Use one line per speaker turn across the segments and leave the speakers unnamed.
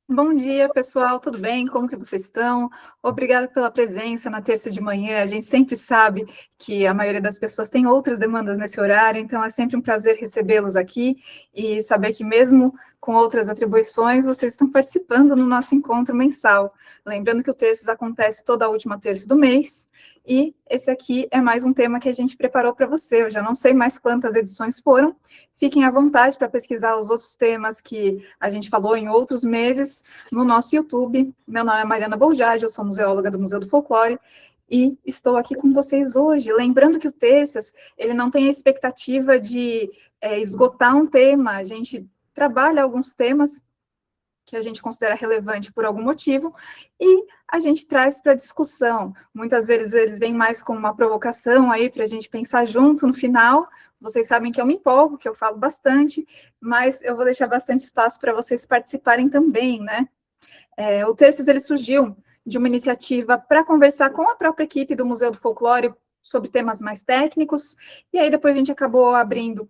Bom dia, pessoal, tudo bem? Como que vocês estão? Obrigada pela presença na terça de manhã. A gente sempre sabe que a maioria das pessoas tem outras demandas nesse horário, então é sempre um prazer recebê-los aqui e saber que mesmo com outras atribuições, vocês estão participando no nosso encontro mensal. Lembrando que o Terços acontece toda a última terça do mês, e esse aqui é mais um tema que a gente preparou para você. Eu já não sei mais quantas edições foram. Fiquem à vontade para pesquisar os outros temas que a gente falou em outros meses no nosso YouTube. Meu nome é Mariana Boljade, eu sou museóloga do Museu do Folclore, e estou aqui com vocês hoje. Lembrando que o Terças, ele não tem a expectativa de esgotar um tema, a gente trabalha alguns temas que a gente considera relevante por algum motivo, e a gente traz para discussão. Muitas vezes eles vêm mais como uma provocação aí para a gente pensar junto no final. Vocês sabem que eu me empolgo, que eu falo bastante, mas eu vou deixar bastante espaço para vocês participarem também, né? O Terças, ele surgiu de uma iniciativa para conversar com a própria equipe do Museu do Folclore sobre temas mais técnicos, e aí depois a gente acabou abrindo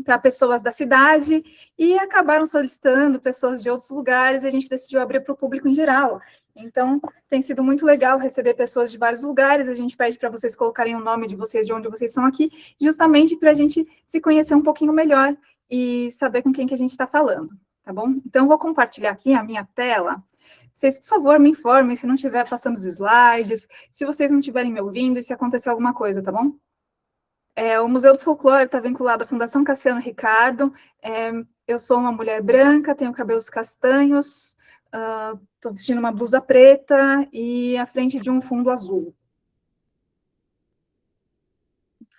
para pessoas da cidade, e acabaram solicitando pessoas de outros lugares, e a gente decidiu abrir para o público em geral. Então, tem sido muito legal receber pessoas de vários lugares, a gente pede para vocês colocarem o nome de vocês, de onde vocês são aqui, justamente para a gente se conhecer um pouquinho melhor e saber com quem que a gente está falando, tá bom? Então, eu vou compartilhar aqui a minha tela. Vocês, por favor, me informem se não estiver passando os slides, se vocês não estiverem me ouvindo e se acontecer alguma coisa, tá bom? O Museu do Folclore está vinculado à Fundação Cassiano Ricardo. Eu sou uma mulher branca, tenho cabelos castanhos, estou vestindo uma blusa preta e à frente de um fundo azul.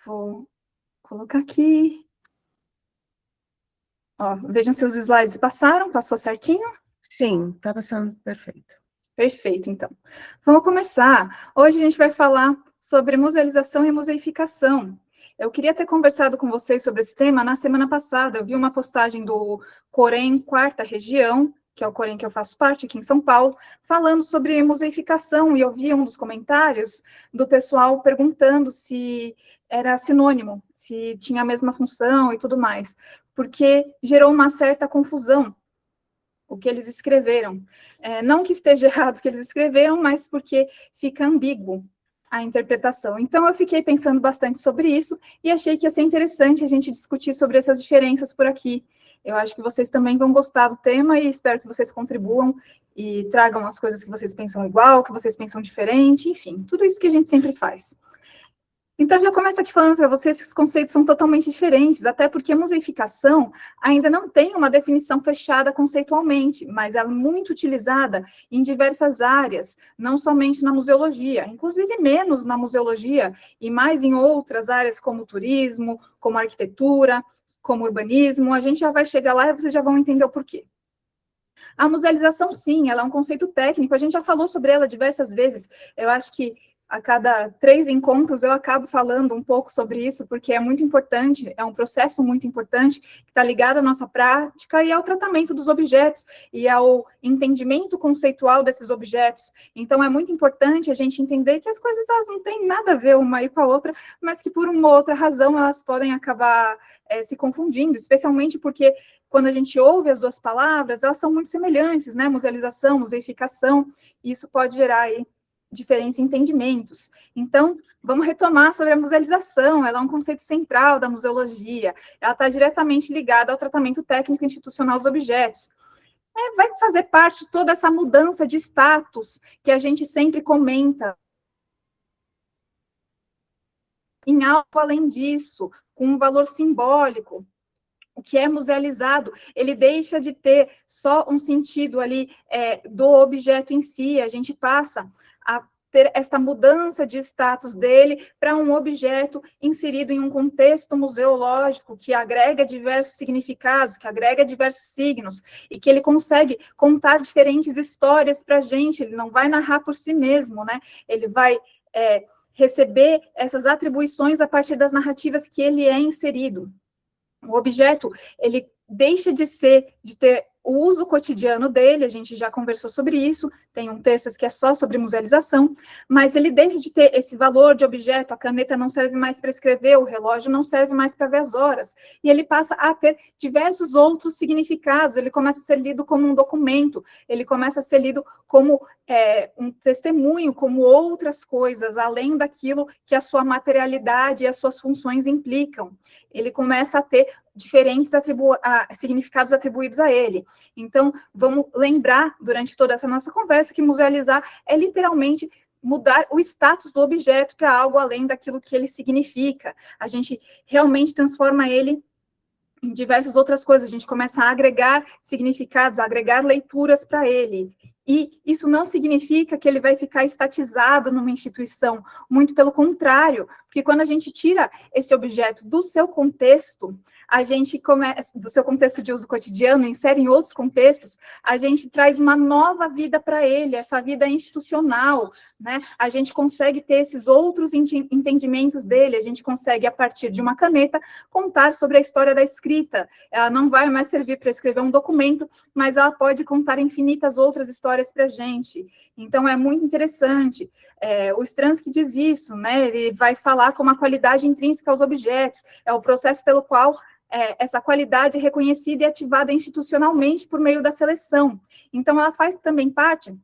Vou colocar aqui. Ó, vejam se os slides passaram, passou certinho?
Sim, está passando perfeito.
Perfeito, então. Vamos começar. Hoje a gente vai falar sobre musealização e museificação. Eu queria ter conversado com vocês sobre esse tema na semana passada. Eu vi uma postagem do Corém Quarta Região, que é o Corém que eu faço parte aqui em São Paulo, falando sobre museificação, e eu vi um dos comentários do pessoal perguntando se era sinônimo, se tinha a mesma função e tudo mais, porque gerou uma certa confusão o que eles escreveram. Não que esteja errado o que eles escreveram, mas porque fica ambíguo a interpretação. Então, eu fiquei pensando bastante sobre isso e achei que ia ser interessante a gente discutir sobre essas diferenças por aqui. Eu acho que vocês também vão gostar do tema e espero que vocês contribuam e tragam as coisas que vocês pensam igual, que vocês pensam diferente, enfim, tudo isso que a gente sempre faz. Então, já começo aqui falando para vocês que os conceitos são totalmente diferentes, até porque a museificação ainda não tem uma definição fechada conceitualmente, mas ela é muito utilizada em diversas áreas, não somente na museologia, inclusive menos na museologia e mais em outras áreas como turismo, como arquitetura, como urbanismo. A gente já vai chegar lá e vocês já vão entender o porquê. A musealização, sim, ela é um conceito técnico, a gente já falou sobre ela diversas vezes. Eu acho que a cada 3 encontros eu acabo falando um pouco sobre isso, porque é muito importante, é um processo muito importante, que está ligado à nossa prática e ao tratamento dos objetos, e ao entendimento conceitual desses objetos. Então, é muito importante a gente entender que as coisas elas não têm nada a ver uma aí com a outra, mas que por uma outra razão elas podem acabar se confundindo, especialmente porque quando a gente ouve as duas palavras, elas são muito semelhantes, né? Musealização, museificação, e isso pode gerar aí diferentes entendimentos. Então, vamos retomar sobre a musealização. Ela é um conceito central da museologia. Ela está diretamente ligada ao tratamento técnico institucional dos objetos. Vai fazer parte de toda essa mudança de status que a gente sempre comenta. Em algo além disso, com um valor simbólico, o que é musealizado, ele deixa de ter só um sentido ali do objeto em si, a gente passa a ter esta mudança de status dele para um objeto inserido em um contexto museológico que agrega diversos significados, que agrega diversos signos, e que ele consegue contar diferentes histórias para a gente, ele não vai narrar por si mesmo, né? Ele vai receber essas atribuições a partir das narrativas que ele é inserido. O objeto, ele deixa de ter o uso cotidiano dele, a gente já conversou sobre isso, tem um terças que é só sobre musealização, mas ele deixa de ter esse valor de objeto, a caneta não serve mais para escrever, o relógio não serve mais para ver as horas, e ele passa a ter diversos outros significados, ele começa a ser lido como um documento, ele começa a ser lido como um testemunho, como outras coisas, além daquilo que a sua materialidade e as suas funções implicam. Ele começa a ter diferentes significados atribuídos a ele. Então, vamos lembrar, durante toda essa nossa conversa, que musealizar é literalmente mudar o status do objeto para algo além daquilo que ele significa. A gente realmente transforma ele em diversas outras coisas, a gente começa a agregar significados, a agregar leituras para ele. E isso não significa que ele vai ficar estatizado numa instituição, muito pelo contrário, porque quando a gente tira esse objeto do seu contexto, a gente começa, do seu contexto de uso cotidiano, insere em outros contextos, a gente traz uma nova vida para ele, essa vida institucional, né? A gente consegue ter esses outros entendimentos dele, a gente consegue, a partir de uma caneta, contar sobre a história da escrita. Ela não vai mais servir para escrever um documento, mas ela pode contar infinitas outras histórias para a gente. Então, é muito interessante. O Stransky diz isso, né? Ele vai falar como a qualidade intrínseca aos objetos, é o processo pelo qual essa qualidade é reconhecida e ativada institucionalmente por meio da seleção. Então, ela faz também parte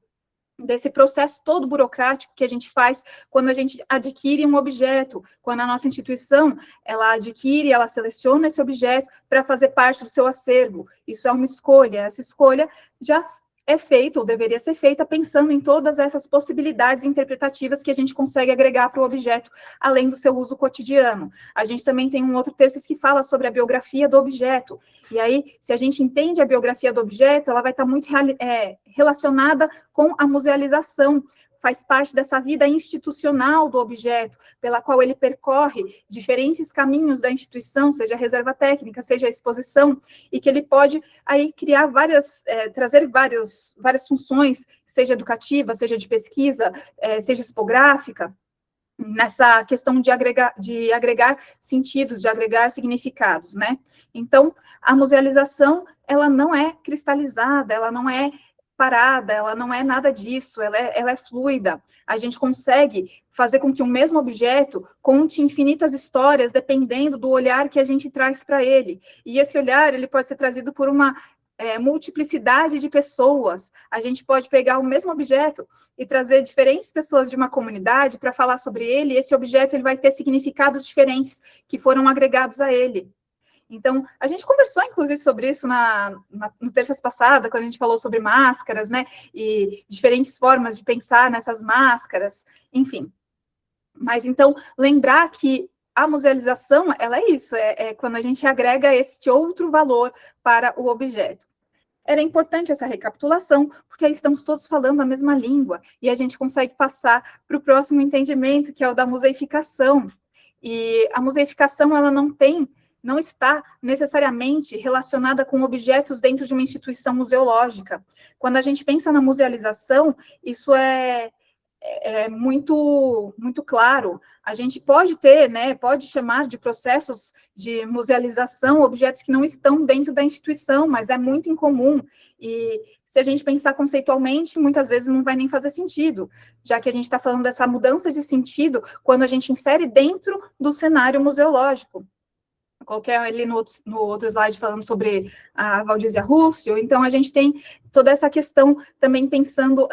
desse processo todo burocrático que a gente faz quando a gente adquire um objeto, quando a nossa instituição, ela adquire, ela seleciona esse objeto para fazer parte do seu acervo. Isso é uma escolha, essa escolha já é feita, ou deveria ser feita, pensando em todas essas possibilidades interpretativas que a gente consegue agregar para o objeto, além do seu uso cotidiano. A gente também tem um outro texto que fala sobre a biografia do objeto, e aí, se a gente entende a biografia do objeto, ela vai estar muito relacionada com a musealização, faz parte dessa vida institucional do objeto, pela qual ele percorre diferentes caminhos da instituição, seja a reserva técnica, seja a exposição, e que ele pode aí criar trazer várias funções, seja educativa, seja de pesquisa, seja expográfica, nessa questão de agregar sentidos, de agregar significados, né? Então, a musealização, ela não é cristalizada, ela não é parada, ela não é nada disso, ela é fluida. A gente consegue fazer com que um mesmo objeto conte infinitas histórias, dependendo do olhar que a gente traz para ele. E esse olhar, ele pode ser trazido por uma multiplicidade de pessoas. A gente pode pegar o mesmo objeto e trazer diferentes pessoas de uma comunidade para falar sobre ele, e esse objeto ele vai ter significados diferentes que foram agregados a ele. Então, a gente conversou, inclusive, sobre isso no terças passada, quando a gente falou sobre máscaras, né, e diferentes formas de pensar nessas máscaras, enfim. Mas, então, lembrar que a musealização, ela é isso, é quando a gente agrega este outro valor para o objeto. Era importante essa recapitulação, porque aí estamos todos falando a mesma língua, e a gente consegue passar para o próximo entendimento, que é o da museificação. E a museificação, ela não está necessariamente relacionada com objetos dentro de uma instituição museológica. Quando a gente pensa na musealização, isso é muito, muito claro. A gente pode ter, né, pode chamar de processos de musealização objetos que não estão dentro da instituição, mas é muito incomum. E se a gente pensar conceitualmente, muitas vezes não vai nem fazer sentido, já que a gente está falando dessa mudança de sentido quando a gente insere dentro do cenário museológico. Coloquei ali no outro slide falando sobre a Valdísia Russell. Então, a gente tem toda essa questão também pensando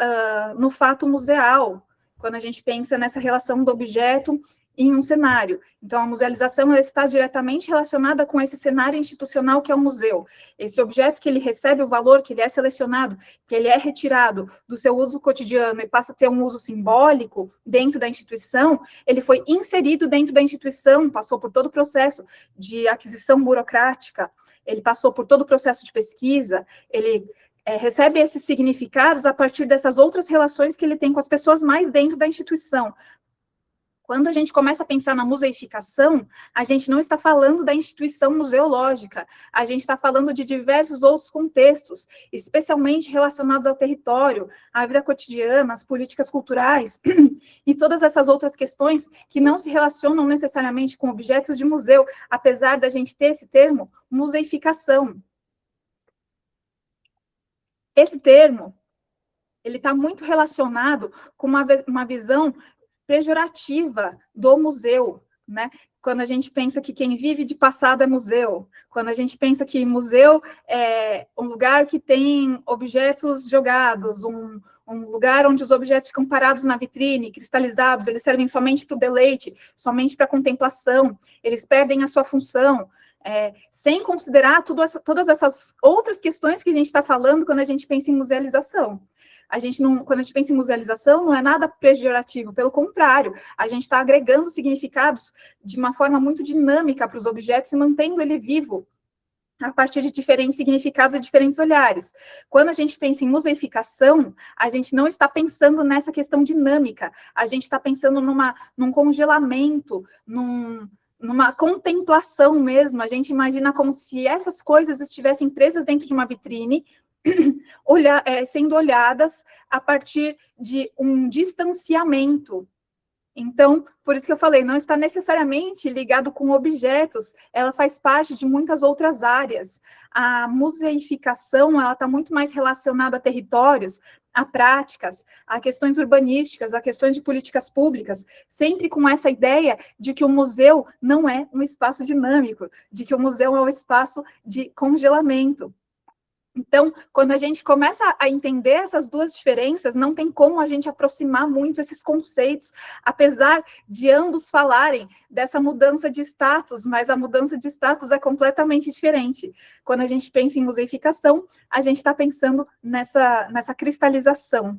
no fato museal, quando a gente pensa nessa relação do objeto em um cenário. Então, a musealização ela está diretamente relacionada com esse cenário institucional que é o museu. Esse objeto que ele recebe o valor, que ele é selecionado, que ele é retirado do seu uso cotidiano e passa a ter um uso simbólico dentro da instituição, ele foi inserido dentro da instituição, passou por todo o processo de aquisição burocrática, ele passou por todo o processo de pesquisa, ele recebe esses significados a partir dessas outras relações que ele tem com as pessoas mais dentro da instituição. Quando a gente começa a pensar na museificação, a gente não está falando da instituição museológica, a gente está falando de diversos outros contextos, especialmente relacionados ao território, à vida cotidiana, às políticas culturais, e todas essas outras questões que não se relacionam necessariamente com objetos de museu, apesar da gente ter esse termo, museificação. Esse termo, ele está muito relacionado com uma visão pejorativa do museu, né? Quando a gente pensa que quem vive de passado é museu, quando a gente pensa que museu é um lugar que tem objetos jogados, um lugar onde os objetos ficam parados na vitrine, cristalizados, eles servem somente para o deleite, somente para a contemplação, eles perdem a sua função, sem considerar todas essas outras questões que a gente está falando quando a gente pensa em musealização. Quando a gente pensa em musealização, não é nada pejorativo, pelo contrário, a gente está agregando significados de uma forma muito dinâmica para os objetos e mantendo ele vivo a partir de diferentes significados e diferentes olhares. Quando a gente pensa em museificação, a gente não está pensando nessa questão dinâmica, a gente está pensando num congelamento, numa contemplação mesmo. A gente imagina como se essas coisas estivessem presas dentro de uma vitrine, sendo olhadas a partir de um distanciamento. Então, por isso que eu falei, não está necessariamente ligado com objetos, ela faz parte de muitas outras áreas. A museificação, ela está muito mais relacionada a territórios, a práticas, a questões urbanísticas, a questões de políticas públicas, sempre com essa ideia de que o museu não é um espaço dinâmico, de que o museu é um espaço de congelamento. Então, quando a gente começa a entender essas duas diferenças, não tem como a gente aproximar muito esses conceitos, apesar de ambos falarem dessa mudança de status, mas a mudança de status é completamente diferente. Quando a gente pensa em museificação, a gente está pensando nessa cristalização.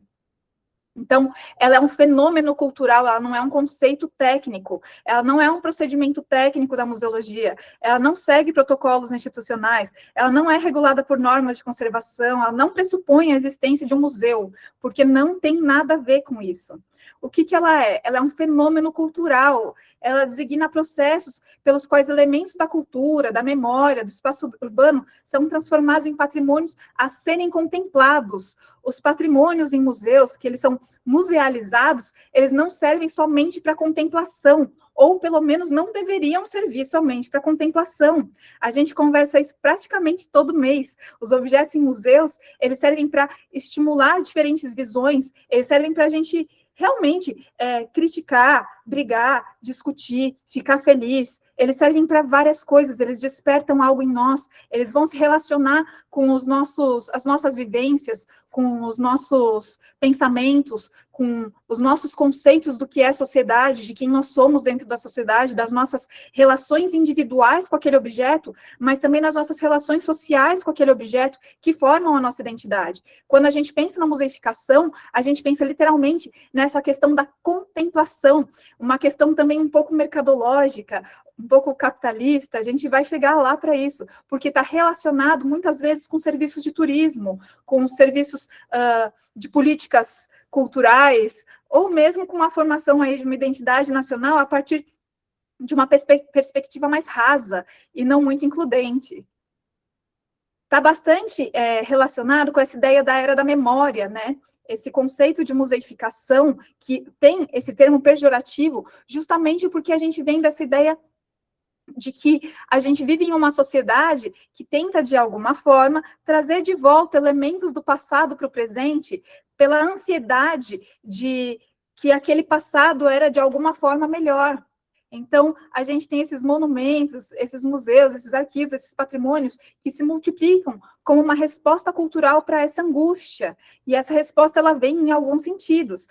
Então, ela é um fenômeno cultural, ela não é um conceito técnico, ela não é um procedimento técnico da museologia, ela não segue protocolos institucionais, ela não é regulada por normas de conservação, ela não pressupõe a existência de um museu, porque não tem nada a ver com isso. O que ela é? Ela é um fenômeno cultural, ela designa processos pelos quais elementos da cultura, da memória, do espaço urbano são transformados em patrimônios a serem contemplados. Os patrimônios em museus, que eles são musealizados, eles não servem somente para contemplação, ou pelo menos não deveriam servir somente para contemplação. A gente conversa isso praticamente todo mês. Os objetos em museus, eles servem para estimular diferentes visões, eles servem para a gente realmente criticar, brigar, discutir, ficar feliz. Eles servem para várias coisas, eles despertam algo em nós, eles vão se relacionar com as nossas vivências, com os nossos pensamentos, com os nossos conceitos do que é sociedade, de quem nós somos dentro da sociedade, das nossas relações individuais com aquele objeto, mas também das nossas relações sociais com aquele objeto que formam a nossa identidade. Quando a gente pensa na museificação, a gente pensa literalmente nessa questão da contemplação, uma questão também um pouco mercadológica, um pouco capitalista, a gente vai chegar lá para isso, porque está relacionado muitas vezes com serviços de turismo, com serviços de políticas culturais, ou mesmo com a formação aí de uma identidade nacional a partir de uma perspectiva mais rasa e não muito includente. Está bastante relacionado com essa ideia da era da memória, né? Esse conceito de museificação, que tem esse termo pejorativo, justamente porque a gente vem dessa ideia de que a gente vive em uma sociedade que tenta, de alguma forma, trazer de volta elementos do passado para o presente, pela ansiedade de que aquele passado era, de alguma forma, melhor. Então, a gente tem esses monumentos, esses museus, esses arquivos, esses patrimônios que se multiplicam como uma resposta cultural para essa angústia. E essa resposta, ela vem em alguns sentidos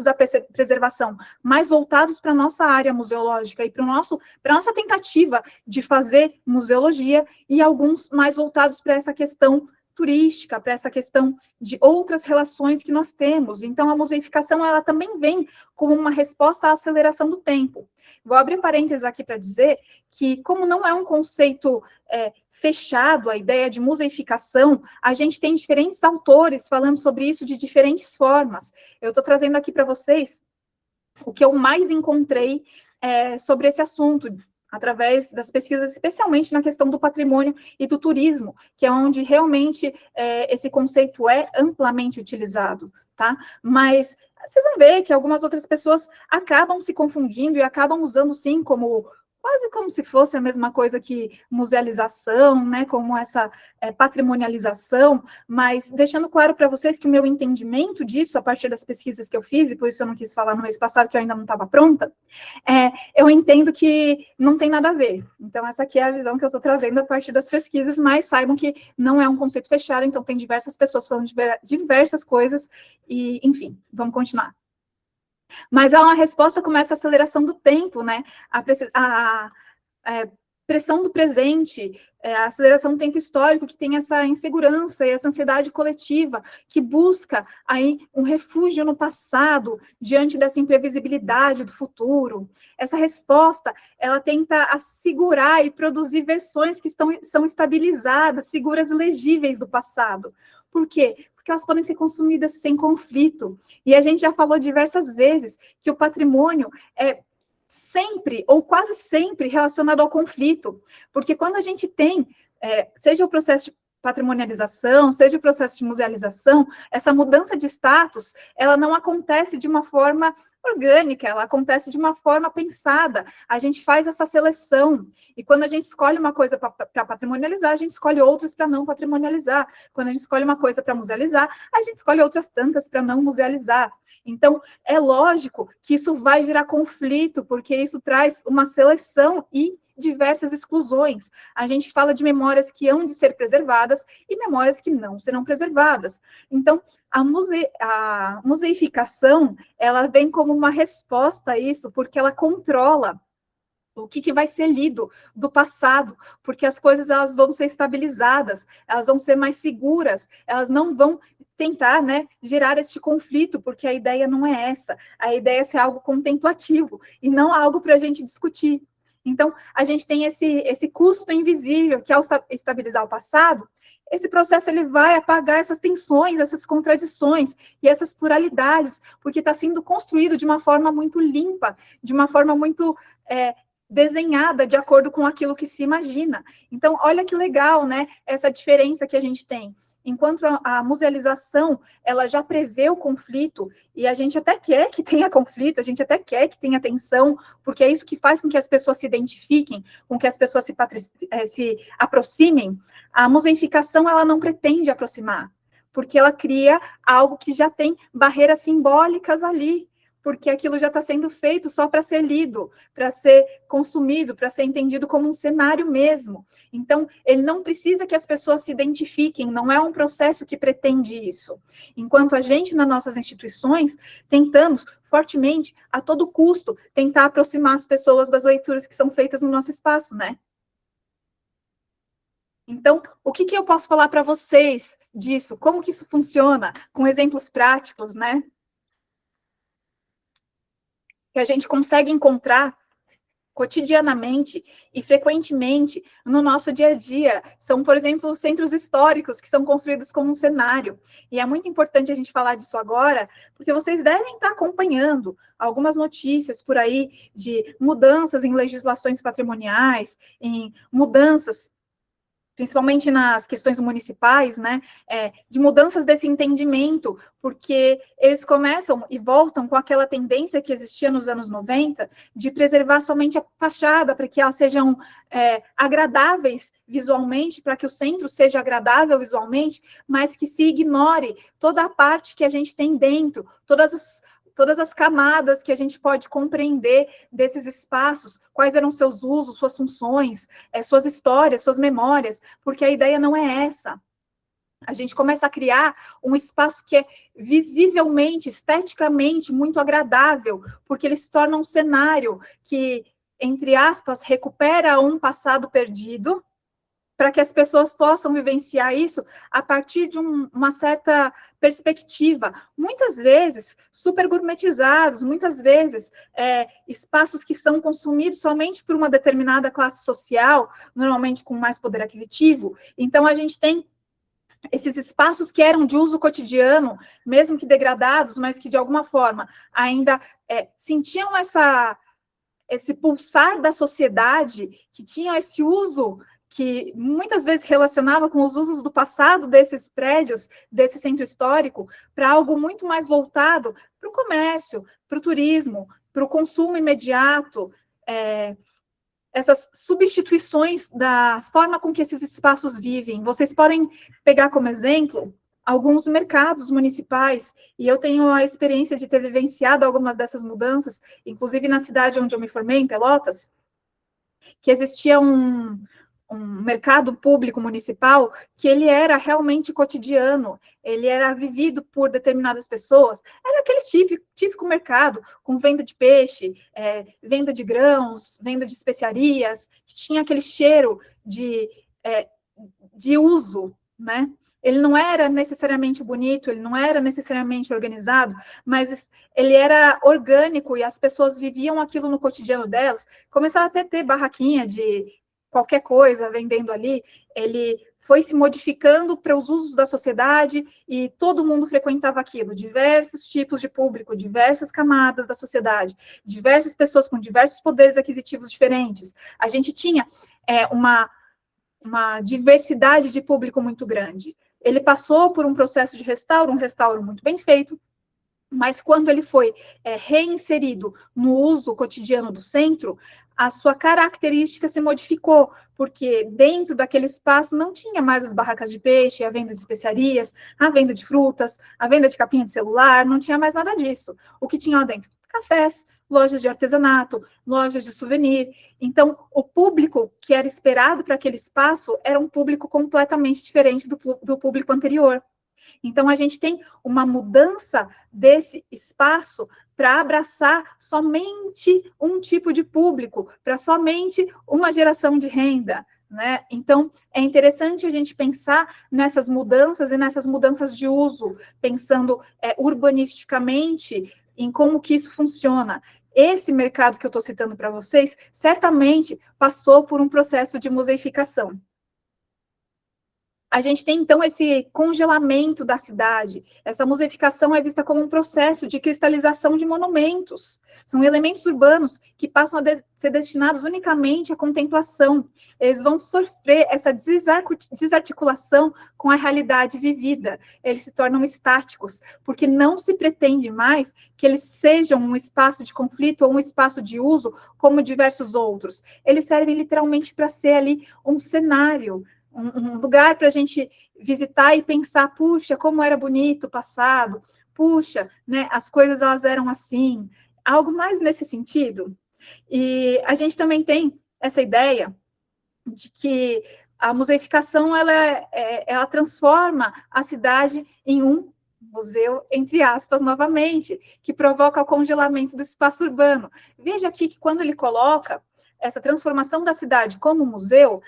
da preservação, mais voltados para a nossa área museológica e para a nossa tentativa de fazer museologia, e alguns mais voltados para essa questão turística, para essa questão de outras relações que nós temos. Então, a museificação, ela também vem como uma resposta à aceleração do tempo. Vou abrir parênteses aqui para dizer que, como não é um conceito fechado, a ideia de museificação, a gente tem diferentes autores falando sobre isso de diferentes formas. Eu estou trazendo aqui para vocês o que eu mais encontrei sobre esse assunto, através das pesquisas, especialmente na questão do patrimônio e do turismo, que é onde realmente esse conceito é amplamente utilizado, tá? Mas vocês vão ver que algumas outras pessoas acabam se confundindo e acabam usando, sim, como quase como se fosse a mesma coisa que musealização, né, como essa patrimonialização, mas deixando claro para vocês que o meu entendimento disso, a partir das pesquisas que eu fiz, e por isso eu não quis falar no mês passado, que eu ainda não estava pronta, eu entendo que não tem nada a ver. Então, essa aqui é a visão que eu estou trazendo a partir das pesquisas, mas saibam que não é um conceito fechado, então tem diversas pessoas falando de diversas coisas, e, enfim, vamos continuar. Mas há uma resposta como essa aceleração do tempo, né? A pressão do presente, a aceleração do tempo histórico, que tem essa insegurança e essa ansiedade coletiva, que busca aí um refúgio no passado, diante dessa imprevisibilidade do futuro. Essa resposta, ela tenta assegurar e produzir versões que são estabilizadas, seguras e legíveis do passado. Por quê? Porque elas podem ser consumidas sem conflito. E a gente já falou diversas vezes que o patrimônio é sempre, ou quase sempre, relacionado ao conflito. Porque quando a gente tem, seja o processo de patrimonialização, seja o processo de musealização, essa mudança de status, ela não acontece de uma forma orgânica, ela acontece de uma forma pensada. A gente faz essa seleção, e quando a gente escolhe uma coisa para patrimonializar, a gente escolhe outras para não patrimonializar. Quando a gente escolhe uma coisa para musealizar, a gente escolhe outras tantas para não musealizar. Então, é lógico que isso vai gerar conflito, porque isso traz uma seleção e diversas exclusões. A gente fala de memórias que hão de ser preservadas e memórias que não serão preservadas. Então, a museificação, ela vem como uma resposta a isso, porque ela controla o que vai ser lido do passado, porque as coisas elas vão ser estabilizadas, elas vão ser mais seguras, elas não vão tentar, né, gerar este conflito, porque a ideia não é essa, a ideia é ser algo contemplativo, e não algo para a gente discutir. Então, a gente tem esse custo invisível, que ao estabilizar o passado, esse processo ele vai apagar essas tensões, essas contradições e essas pluralidades, porque está sendo construído de uma forma muito limpa, de uma forma muito desenhada de acordo com aquilo que se imagina. Então, olha que legal, né, essa diferença que a gente tem. Enquanto a musealização, ela já prevê o conflito, e a gente até quer que tenha conflito, a gente até quer que tenha tensão, porque é isso que faz com que as pessoas se identifiquem, com que as pessoas se aproximem. A museificação, ela não pretende aproximar, porque ela cria algo que já tem barreiras simbólicas ali, porque aquilo já está sendo feito só para ser lido, para ser consumido, para ser entendido como um cenário mesmo. Então, ele não precisa que as pessoas se identifiquem, não é um processo que pretende isso. Enquanto a gente, nas nossas instituições, tentamos fortemente, a todo custo, tentar aproximar as pessoas das leituras que são feitas no nosso espaço, né? Então, o que eu posso falar para vocês disso? Como que isso funciona? Com exemplos práticos, né? Que a gente consegue encontrar cotidianamente e frequentemente no nosso dia a dia. São, por exemplo, os centros históricos que são construídos como um cenário. E é muito importante a gente falar disso agora, porque vocês devem estar acompanhando algumas notícias por aí de mudanças em legislações patrimoniais, em mudanças principalmente nas questões municipais, né, de mudanças desse entendimento, porque eles começam e voltam com aquela tendência que existia nos anos 90, de preservar somente a fachada, para que elas sejam agradáveis visualmente, para que o centro seja agradável visualmente, mas que se ignore toda a parte que a gente tem dentro, todas as camadas que a gente pode compreender desses espaços, quais eram seus usos, suas funções, suas histórias, suas memórias, porque a ideia não é essa. A gente começa a criar um espaço que é visivelmente, esteticamente, muito agradável, porque ele se torna um cenário que, entre aspas, recupera um passado perdido, para que as pessoas possam vivenciar isso a partir de uma certa perspectiva, muitas vezes super gourmetizados, muitas vezes espaços que são consumidos somente por uma determinada classe social, normalmente com mais poder aquisitivo. Então, a gente tem esses espaços que eram de uso cotidiano, mesmo que degradados, mas que, de alguma forma, ainda sentiam esse pulsar da sociedade, que tinham esse uso que muitas vezes relacionava com os usos do passado desses prédios, desse centro histórico, para algo muito mais voltado para o comércio, para o turismo, para o consumo imediato, essas substituições da forma com que esses espaços vivem. Vocês podem pegar como exemplo alguns mercados municipais, e eu tenho a experiência de ter vivenciado algumas dessas mudanças, inclusive na cidade onde eu me formei, em Pelotas, que existia um mercado público municipal que ele era realmente cotidiano, ele era vivido por determinadas pessoas, era aquele típico mercado, com venda de peixe, venda de grãos, venda de especiarias, que tinha aquele cheiro de uso, né? Ele não era necessariamente bonito, ele não era necessariamente organizado, mas ele era orgânico e as pessoas viviam aquilo no cotidiano delas. Começava até a ter barraquinha de qualquer coisa vendendo ali, ele foi se modificando para os usos da sociedade e todo mundo frequentava aquilo, diversos tipos de público, diversas camadas da sociedade, diversas pessoas com diversos poderes aquisitivos diferentes. A gente tinha uma diversidade de público muito grande. Ele passou por um processo de restauro, um restauro muito bem feito, mas quando ele foi reinserido no uso cotidiano do centro, a sua característica se modificou, porque dentro daquele espaço não tinha mais as barracas de peixe, a venda de especiarias, a venda de frutas, a venda de capinha de celular, não tinha mais nada disso. O que tinha lá dentro? Cafés, lojas de artesanato, lojas de souvenir. Então, o público que era esperado para aquele espaço era um público completamente diferente do público anterior. Então, a gente tem uma mudança desse espaço para abraçar somente um tipo de público, para somente uma geração de renda, né? Então, é interessante a gente pensar nessas mudanças e nessas mudanças de uso, pensando urbanisticamente em como que isso funciona. Esse mercado que eu estou citando para vocês, certamente passou por um processo de museificação. A gente tem, então, esse congelamento da cidade. Essa museificação é vista como um processo de cristalização de monumentos. São elementos urbanos que passam a ser destinados unicamente à contemplação. Eles vão sofrer essa desarticulação com a realidade vivida. Eles se tornam estáticos, porque não se pretende mais que eles sejam um espaço de conflito ou um espaço de uso como diversos outros. Eles servem literalmente para ser ali um cenário, um lugar para a gente visitar e pensar, puxa, como era bonito o passado, puxa, né, as coisas elas eram assim, algo mais nesse sentido. E a gente também tem essa ideia de que a museificação ela transforma a cidade em um museu, entre aspas, novamente, que provoca o congelamento do espaço urbano. Veja aqui que quando ele coloca essa transformação da cidade como museu,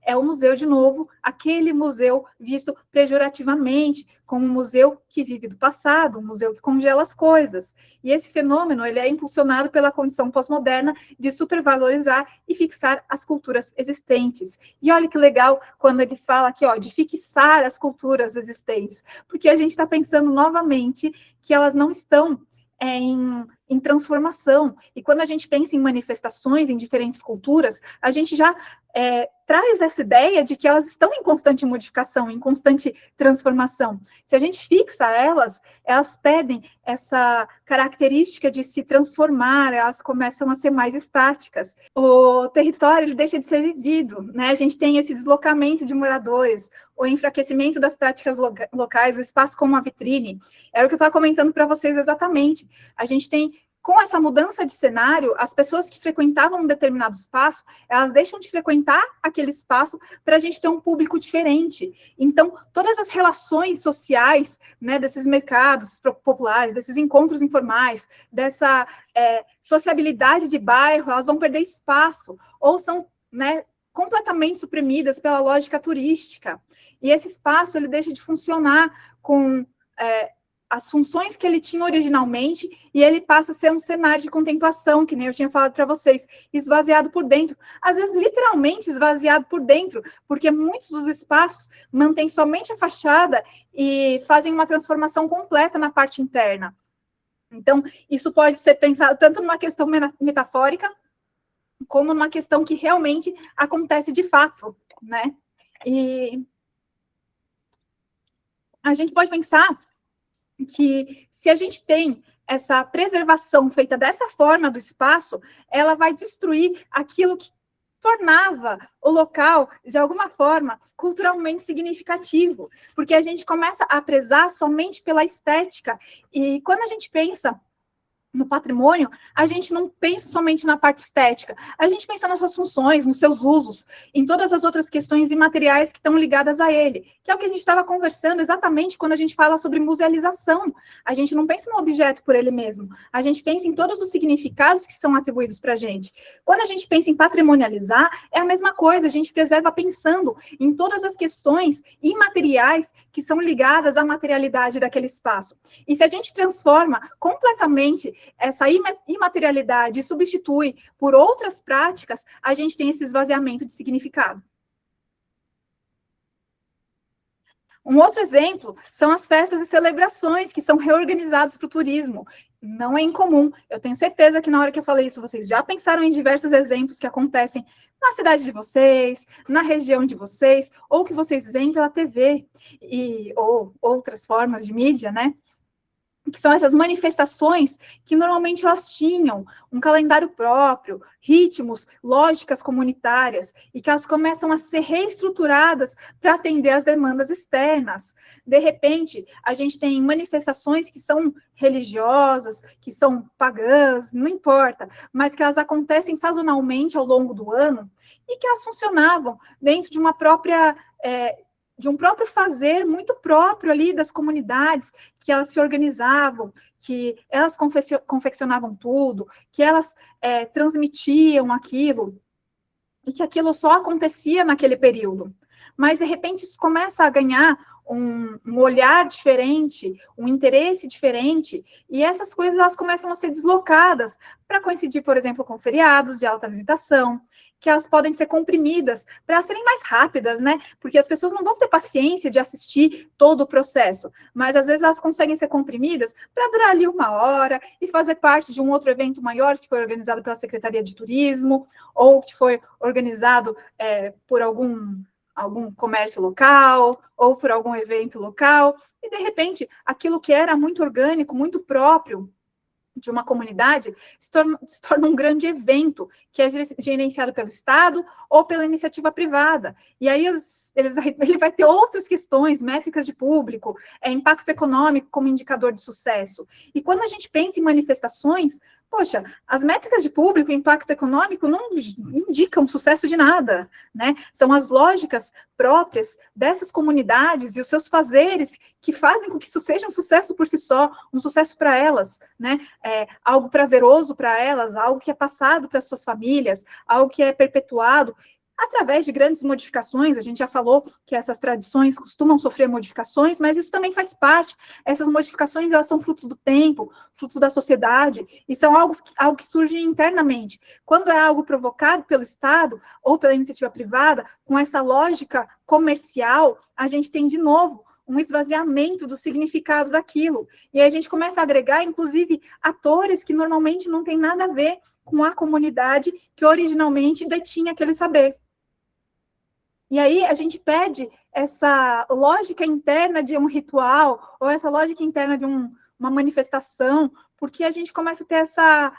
é o museu, de novo, aquele museu visto pejorativamente, como um museu que vive do passado, um museu que congela as coisas. E esse fenômeno ele é impulsionado pela condição pós-moderna de supervalorizar e fixar as culturas existentes. E olha que legal quando ele fala aqui, ó, de fixar as culturas existentes, porque a gente está pensando novamente que elas não estão em transformação. E quando a gente pensa em manifestações em diferentes culturas, a gente já traz essa ideia de que elas estão em constante modificação, em constante transformação. Se a gente fixa elas perdem essa característica de se transformar, elas começam a ser mais estáticas. O território ele deixa de ser vivido, né? A gente tem esse deslocamento de moradores, o enfraquecimento das práticas locais, o espaço como uma vitrine. Era o que eu estava comentando para vocês exatamente. A gente tem, com essa mudança de cenário, as pessoas que frequentavam um determinado espaço, elas deixam de frequentar aquele espaço para a gente ter um público diferente. Então, todas as relações sociais, né, desses mercados populares, desses encontros informais, dessa sociabilidade de bairro, elas vão perder espaço, ou são, né, completamente suprimidas pela lógica turística. E esse espaço, ele deixa de funcionar com as funções que ele tinha originalmente, e ele passa a ser um cenário de contemplação, que nem eu tinha falado para vocês, esvaziado por dentro, às vezes literalmente esvaziado por dentro, porque muitos dos espaços mantêm somente a fachada e fazem uma transformação completa na parte interna. Então, isso pode ser pensado tanto numa questão metafórica, como numa questão que realmente acontece de fato, né? E a gente pode pensar que se a gente tem essa preservação feita dessa forma do espaço, ela vai destruir aquilo que tornava o local, de alguma forma, culturalmente significativo, porque a gente começa a prezar somente pela estética, e quando a gente pensa no patrimônio, a gente não pensa somente na parte estética, a gente pensa nas suas funções, nos seus usos, em todas as outras questões imateriais que estão ligadas a ele, que é o que a gente estava conversando exatamente quando a gente fala sobre musealização. A gente não pensa no objeto por ele mesmo, a gente pensa em todos os significados que são atribuídos para a gente. Quando a gente pensa em patrimonializar, é a mesma coisa, a gente preserva pensando em todas as questões imateriais que são ligadas à materialidade daquele espaço. E se a gente transforma completamente essa imaterialidade e substitui por outras práticas, a gente tem esse esvaziamento de significado. Um outro exemplo são as festas e celebrações que são reorganizadas para o turismo. Não é incomum. Eu tenho certeza que na hora que eu falei isso, vocês já pensaram em diversos exemplos que acontecem na cidade de vocês, na região de vocês, ou que vocês veem pela TV, ou outras formas de mídia, né? Que são essas manifestações que normalmente elas tinham um calendário próprio, ritmos, lógicas comunitárias, e que elas começam a ser reestruturadas para atender às demandas externas. De repente, a gente tem manifestações que são religiosas, que são pagãs, não importa, mas que elas acontecem sazonalmente ao longo do ano, e que elas funcionavam dentro de uma própria... de um próprio fazer muito próprio ali das comunidades, que elas se organizavam, que elas confeccionavam tudo, que elas transmitiam aquilo, e que aquilo só acontecia naquele período. Mas, de repente, isso começa a ganhar um olhar diferente, um interesse diferente, e essas coisas elas começam a ser deslocadas para coincidir, por exemplo, com feriados de alta visitação, que elas podem ser comprimidas para serem mais rápidas, né? Porque as pessoas não vão ter paciência de assistir todo o processo, mas às vezes elas conseguem ser comprimidas para durar ali 1 hora e fazer parte de um outro evento maior que foi organizado pela Secretaria de Turismo, ou que foi organizado por algum comércio local, ou por algum evento local, e de repente, aquilo que era muito orgânico, muito próprio de uma comunidade, se torna um grande evento, que é gerenciado pelo Estado ou pela iniciativa privada. E aí ele vai ter outras questões, métricas de público, impacto econômico como indicador de sucesso. E quando a gente pensa em manifestações, poxa, as métricas de público e impacto econômico não indicam sucesso de nada, né? São as lógicas próprias dessas comunidades e os seus fazeres que fazem com que isso seja um sucesso por si só, um sucesso para elas, né? Algo prazeroso para elas, algo que é passado para as suas famílias, algo que é perpetuado através de grandes modificações. A gente já falou que essas tradições costumam sofrer modificações, mas isso também faz parte. Essas modificações, elas são frutos do tempo, frutos da sociedade, e são algo que surge internamente. Quando é algo provocado pelo Estado ou pela iniciativa privada, com essa lógica comercial, a gente tem, de novo, um esvaziamento do significado daquilo. E aí a gente começa a agregar, inclusive, atores que normalmente não têm nada a ver com a comunidade que originalmente detinha aquele saber. E aí a gente perde essa lógica interna de um ritual, ou essa lógica interna de uma manifestação, porque a gente começa a ter essa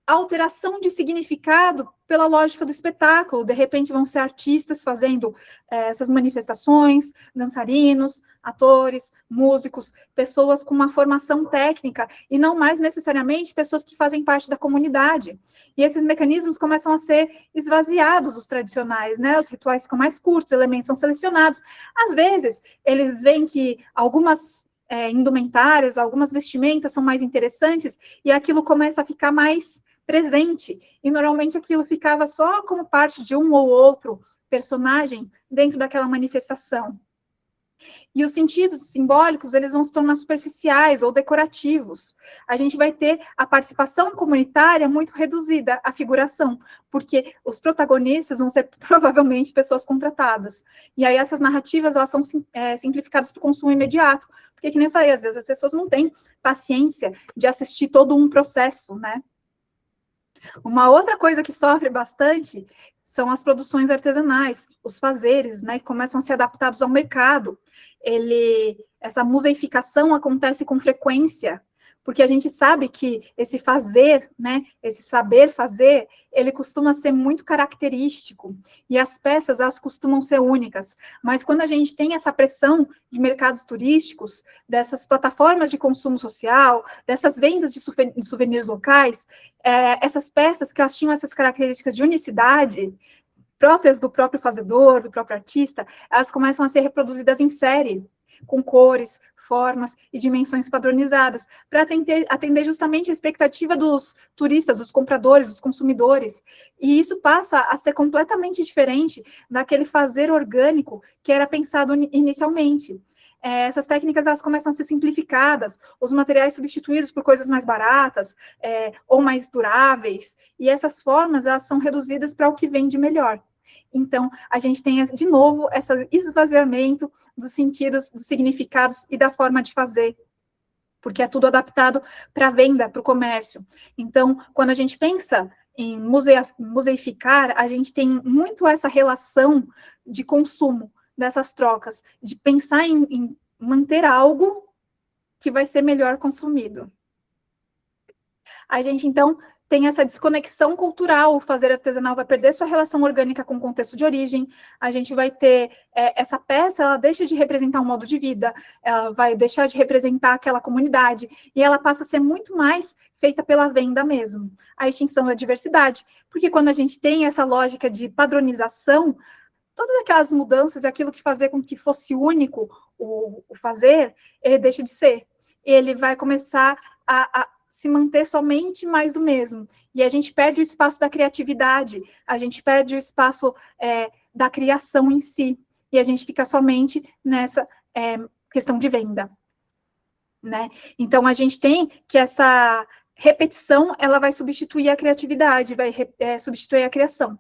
alteração de significado pela lógica do espetáculo. De repente vão ser artistas fazendo essas manifestações, dançarinos, atores, músicos, pessoas com uma formação técnica, e não mais necessariamente pessoas que fazem parte da comunidade. E esses mecanismos começam a ser esvaziados, os tradicionais, né? Os rituais ficam mais curtos, os elementos são selecionados. Às vezes, eles veem que algumas indumentárias, algumas vestimentas são mais interessantes, e aquilo começa a ficar mais presente, e normalmente aquilo ficava só como parte de um ou outro personagem dentro daquela manifestação. E os sentidos simbólicos, eles vão se tornar superficiais ou decorativos. A gente vai ter a participação comunitária muito reduzida, a figuração, porque os protagonistas vão ser provavelmente pessoas contratadas. E aí essas narrativas, elas são simplificadas para o consumo imediato, porque, que nem eu falei, às vezes as pessoas não têm paciência de assistir todo um processo, né? Uma outra coisa que sofre bastante são as produções artesanais, os fazeres, né, que começam a ser adaptados ao mercado. Essa museificação acontece com frequência, porque a gente sabe que esse fazer, né, esse saber fazer, ele costuma ser muito característico, e as peças, elas costumam ser únicas, mas quando a gente tem essa pressão de mercados turísticos, dessas plataformas de consumo social, dessas vendas de souvenirs locais, essas peças que elas tinham essas características de unicidade, próprias do próprio fazedor, do próprio artista, elas começam a ser reproduzidas em série, com cores, formas e dimensões padronizadas, para atender justamente a expectativa dos turistas, dos compradores, dos consumidores. E isso passa a ser completamente diferente daquele fazer orgânico que era pensado inicialmente. Essas técnicas, elas começam a ser simplificadas, os materiais substituídos por coisas mais baratas, ou mais duráveis, e essas formas, elas são reduzidas para o que vem de melhor. Então, a gente tem, de novo, esse esvaziamento dos sentidos, dos significados e da forma de fazer, porque é tudo adaptado para a venda, para o comércio. Então, quando a gente pensa em museificar, a gente tem muito essa relação de consumo, dessas trocas, de pensar em manter algo que vai ser melhor consumido. A gente, então, tem essa desconexão cultural, o fazer artesanal vai perder sua relação orgânica com o contexto de origem, a gente vai ter essa peça, ela deixa de representar um modo de vida, ela vai deixar de representar aquela comunidade, e ela passa a ser muito mais feita pela venda mesmo. A extinção da diversidade, porque quando a gente tem essa lógica de padronização, todas aquelas mudanças e aquilo que fazia com que fosse único o fazer, ele deixa de ser. Ele vai começar a se manter somente mais do mesmo. E a gente perde o espaço da criatividade, a gente perde o espaço da criação em si, e a gente fica somente nessa questão de venda. Né? Então, a gente tem que essa repetição, ela vai substituir a criatividade, vai substituir a criação.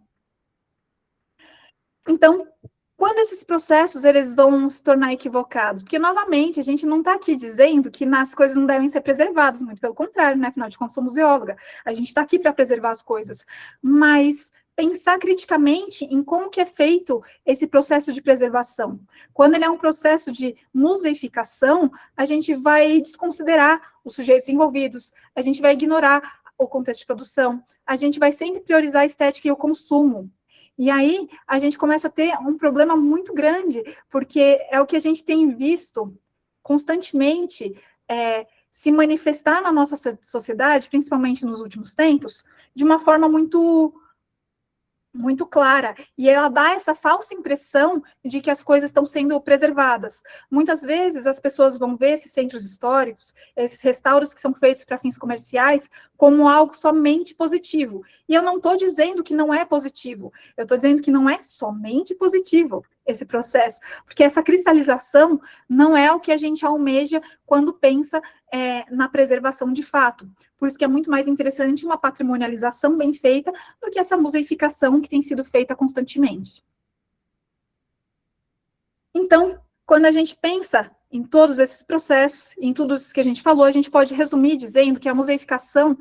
Então, quando esses processos eles vão se tornar equivocados? Porque, novamente, a gente não está aqui dizendo que as coisas não devem ser preservadas, muito pelo contrário, né? Afinal de contas, sou museóloga, a gente está aqui para preservar as coisas, mas pensar criticamente em como que é feito esse processo de preservação. Quando ele é um processo de museificação, a gente vai desconsiderar os sujeitos envolvidos, a gente vai ignorar o contexto de produção, a gente vai sempre priorizar a estética e o consumo. E aí, a gente começa a ter um problema muito grande, porque é o que a gente tem visto constantemente se manifestar na nossa sociedade, principalmente nos últimos tempos, de uma forma muito clara, e ela dá essa falsa impressão de que as coisas estão sendo preservadas. Muitas vezes as pessoas vão ver esses centros históricos, esses restauros que são feitos para fins comerciais, como algo somente positivo. E eu não estou dizendo que não é positivo, eu estou dizendo que não é somente positivo esse processo, porque essa cristalização não é o que a gente almeja quando pensa na preservação de fato. Por isso que é muito mais interessante uma patrimonialização bem feita do que essa museificação que tem sido feita constantemente. Então, quando a gente pensa em todos esses processos, em tudo isso que a gente falou, a gente pode resumir dizendo que a museificação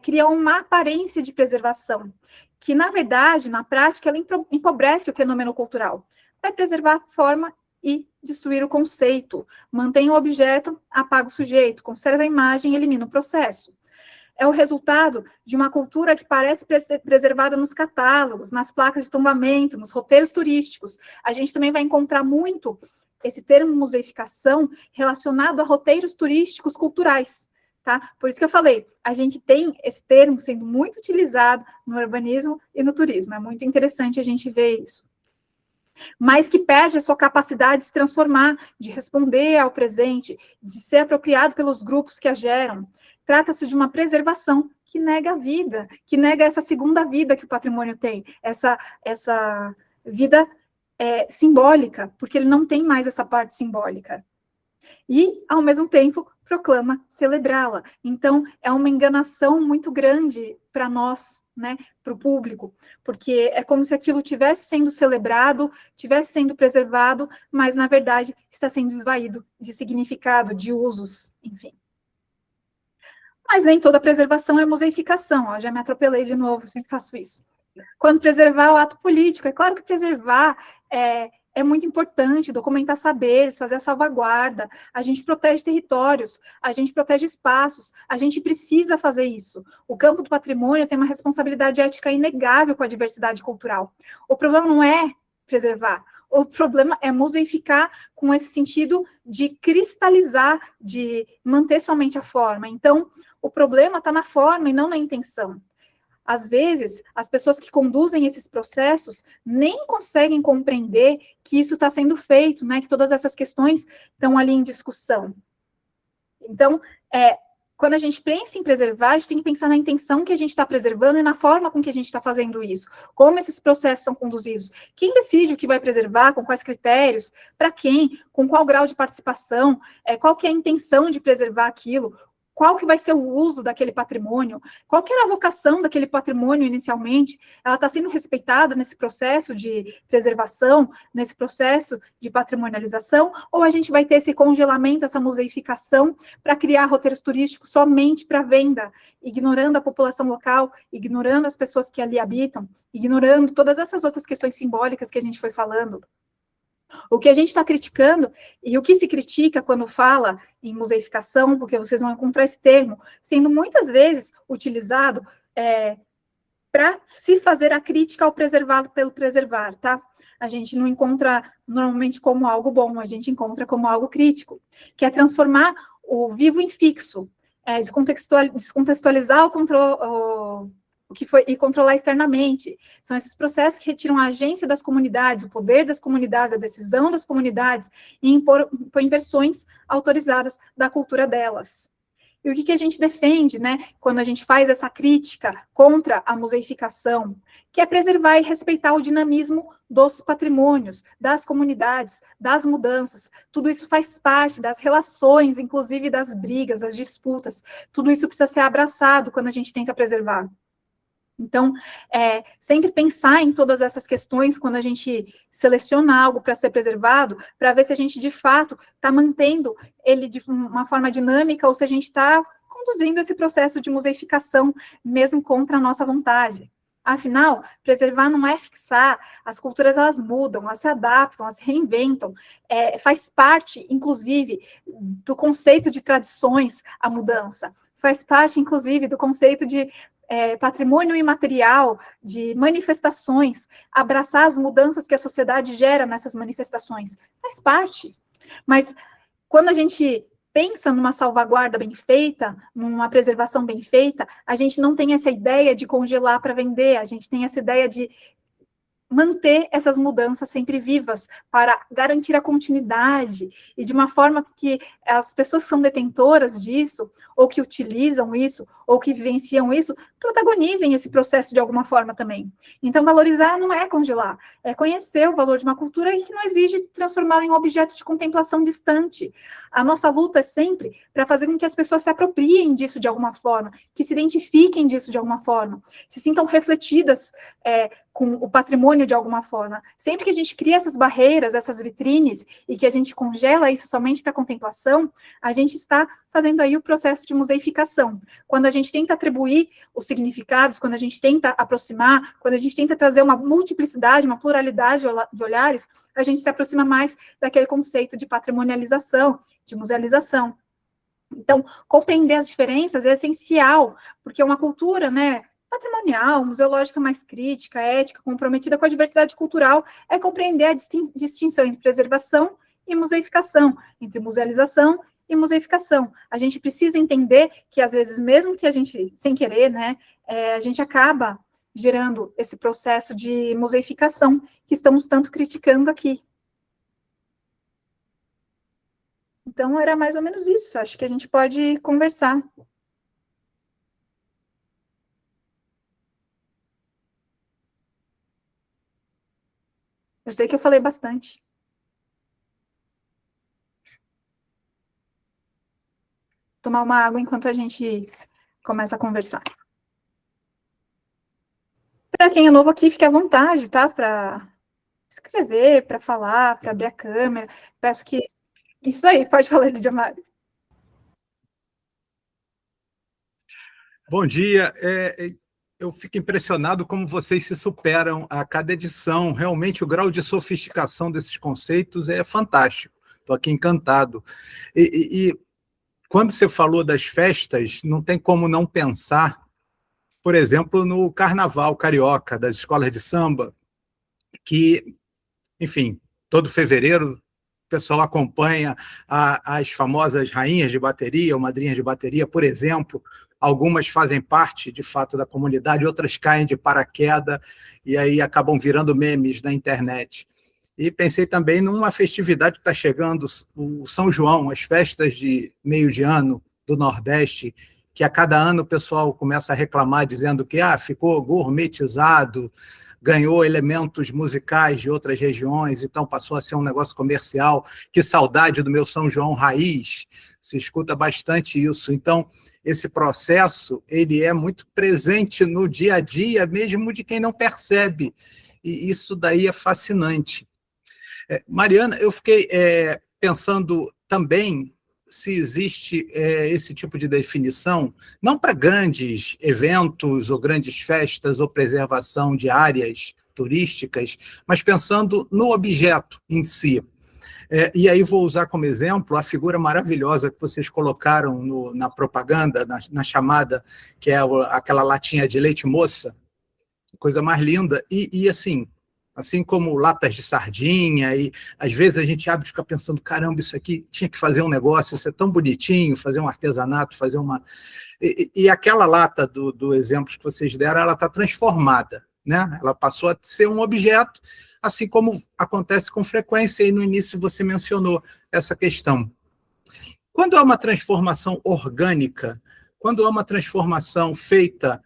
cria uma aparência de preservação, que, na verdade, na prática, ela empobrece o fenômeno cultural. Vai preservar a forma e destruir o conceito, mantém o objeto, apaga o sujeito, conserva a imagem e elimina o processo. É o resultado de uma cultura que parece preservada nos catálogos, nas placas de tombamento, nos roteiros turísticos. A gente também vai encontrar muito esse termo museificação relacionado a roteiros turísticos culturais, tá? Por isso que eu falei, a gente tem esse termo sendo muito utilizado no urbanismo e no turismo. É muito interessante a gente ver isso. Mas que perde a sua capacidade de se transformar, de responder ao presente, de ser apropriado pelos grupos que a geram. Trata-se de uma preservação que nega a vida, que nega essa segunda vida que o patrimônio tem, essa vida simbólica, porque ele não tem mais essa parte simbólica. E, ao mesmo tempo, proclama celebrá-la. Então, é uma enganação muito grande para nós, né, para o público, porque é como se aquilo estivesse sendo celebrado, estivesse sendo preservado, mas, na verdade, está sendo esvaído de significado, de usos, enfim. Mas nem toda preservação é museificação, ó, já me atropelei de novo, sempre faço isso. Quando preservar o ato político, é claro que preservar é muito importante documentar saberes, fazer a salvaguarda, a gente protege territórios, a gente protege espaços, a gente precisa fazer isso. O campo do patrimônio tem uma responsabilidade ética inegável com a diversidade cultural. O problema não é preservar, o problema é museificar com esse sentido de cristalizar, de manter somente a forma. Então, o problema está na forma e não na intenção. Às vezes, as pessoas que conduzem esses processos nem conseguem compreender que isso está sendo feito, né? Que todas essas questões estão ali em discussão. Então, quando a gente pensa em preservar, a gente tem que pensar na intenção que a gente está preservando e na forma com que a gente está fazendo isso. Como esses processos são conduzidos. Quem decide o que vai preservar, com quais critérios, para quem, com qual grau de participação, qual que é a intenção de preservar aquilo, qual que vai ser o uso daquele patrimônio, qual que era a vocação daquele patrimônio inicialmente, ela está sendo respeitada nesse processo de preservação, nesse processo de patrimonialização, ou a gente vai ter esse congelamento, essa museificação, para criar roteiros turísticos somente para venda, ignorando a população local, ignorando as pessoas que ali habitam, ignorando todas essas outras questões simbólicas que a gente foi falando. O que a gente está criticando, e o que se critica quando fala em museificação, porque vocês vão encontrar esse termo, sendo muitas vezes utilizado para se fazer a crítica ao preservado pelo preservar, tá? A gente não encontra normalmente como algo bom, a gente encontra como algo crítico, que é transformar o vivo em fixo, descontextualizar o que foi e controlar externamente. São esses processos que retiram a agência das comunidades, o poder das comunidades, a decisão das comunidades, e impor versões autorizadas da cultura delas. E o que a gente defende, né, quando a gente faz essa crítica contra a museificação, que é preservar e respeitar o dinamismo dos patrimônios, das comunidades, das mudanças. Tudo isso faz parte das relações, inclusive das brigas, das disputas. Tudo isso precisa ser abraçado quando a gente tenta preservar. Então, sempre pensar em todas essas questões quando a gente seleciona algo para ser preservado, para ver se a gente, de fato, está mantendo ele de uma forma dinâmica ou se a gente está conduzindo esse processo de museificação, mesmo contra a nossa vontade. Afinal, preservar não é fixar, as culturas elas mudam, elas se adaptam, elas se reinventam, faz parte, inclusive, do conceito de tradições a mudança, faz parte, inclusive, do conceito de patrimônio imaterial, de manifestações, abraçar as mudanças que a sociedade gera nessas manifestações, faz parte. Mas quando a gente pensa numa salvaguarda bem feita, numa preservação bem feita, a gente não tem essa ideia de congelar para vender, a gente tem essa ideia de manter essas mudanças sempre vivas, para garantir a continuidade, e de uma forma que as pessoas que são detentoras disso, ou que utilizam isso, ou que vivenciam isso, protagonizem esse processo de alguma forma também. Então, valorizar não é congelar, é conhecer o valor de uma cultura e que não exige transformá-la em um objeto de contemplação distante. A nossa luta é sempre para fazer com que as pessoas se apropriem disso de alguma forma, que se identifiquem disso de alguma forma, se sintam refletidas com o patrimônio de alguma forma. Sempre que a gente cria essas barreiras, essas vitrines, e que a gente congela isso somente para contemplação, a gente está fazendo aí o processo de museificação. Quando a gente tenta atribuir os significados, quando a gente tenta aproximar, quando a gente tenta trazer uma multiplicidade, uma pluralidade de olhares, a gente se aproxima mais daquele conceito de patrimonialização, de musealização. Então, compreender as diferenças é essencial, porque uma cultura, né, patrimonial, museológica mais crítica, ética, comprometida com a diversidade cultural, é compreender a distinção entre preservação e museificação, entre musealização e museificação. A gente precisa entender que, às vezes, mesmo que a gente, sem querer, né, a gente acaba gerando esse processo de museificação que estamos tanto criticando aqui. Então, era mais ou menos isso. Acho que a gente pode conversar. Eu sei que eu falei bastante. Tomar uma água enquanto a gente começa a conversar. Para quem é novo aqui, fique à vontade, tá? Para escrever, para falar, para abrir a câmera. Peço que... Isso aí, pode falar, Lídia Mari.
Bom dia. Eu fico impressionado como vocês se superam a cada edição. Realmente, o grau de sofisticação desses conceitos é fantástico. Estou aqui encantado. E quando você falou das festas, não tem como não pensar, por exemplo, no Carnaval Carioca, das escolas de samba, que, enfim, todo fevereiro o pessoal acompanha as famosas rainhas de bateria ou madrinhas de bateria, por exemplo. Algumas fazem parte, de fato, da comunidade, outras caem de paraquedas e aí acabam virando memes na internet. E pensei também numa festividade que está chegando, o São João, as festas de meio de ano do Nordeste, que a cada ano o pessoal começa a reclamar, dizendo que ficou gourmetizado, ganhou elementos musicais de outras regiões, então passou a ser um negócio comercial. Que saudade do meu São João raiz, se escuta bastante isso. Então, esse processo ele é muito presente no dia a dia, mesmo de quem não percebe, e isso daí é fascinante. Mariana, eu fiquei pensando também se existe esse tipo de definição, não para grandes eventos ou grandes festas ou preservação de áreas turísticas, mas pensando no objeto em si. E aí vou usar como exemplo a figura maravilhosa que vocês colocaram na propaganda, na chamada, que é aquela latinha de leite moça, coisa mais linda, e assim como latas de sardinha, e às vezes a gente abre e fica pensando, caramba, isso aqui tinha que fazer um negócio, isso é tão bonitinho, fazer um artesanato, fazer uma... E aquela lata do exemplo que vocês deram, ela está transformada, né? Ela passou a ser um objeto, assim como acontece com frequência, e no início você mencionou essa questão. Quando há uma transformação orgânica, quando há uma transformação feita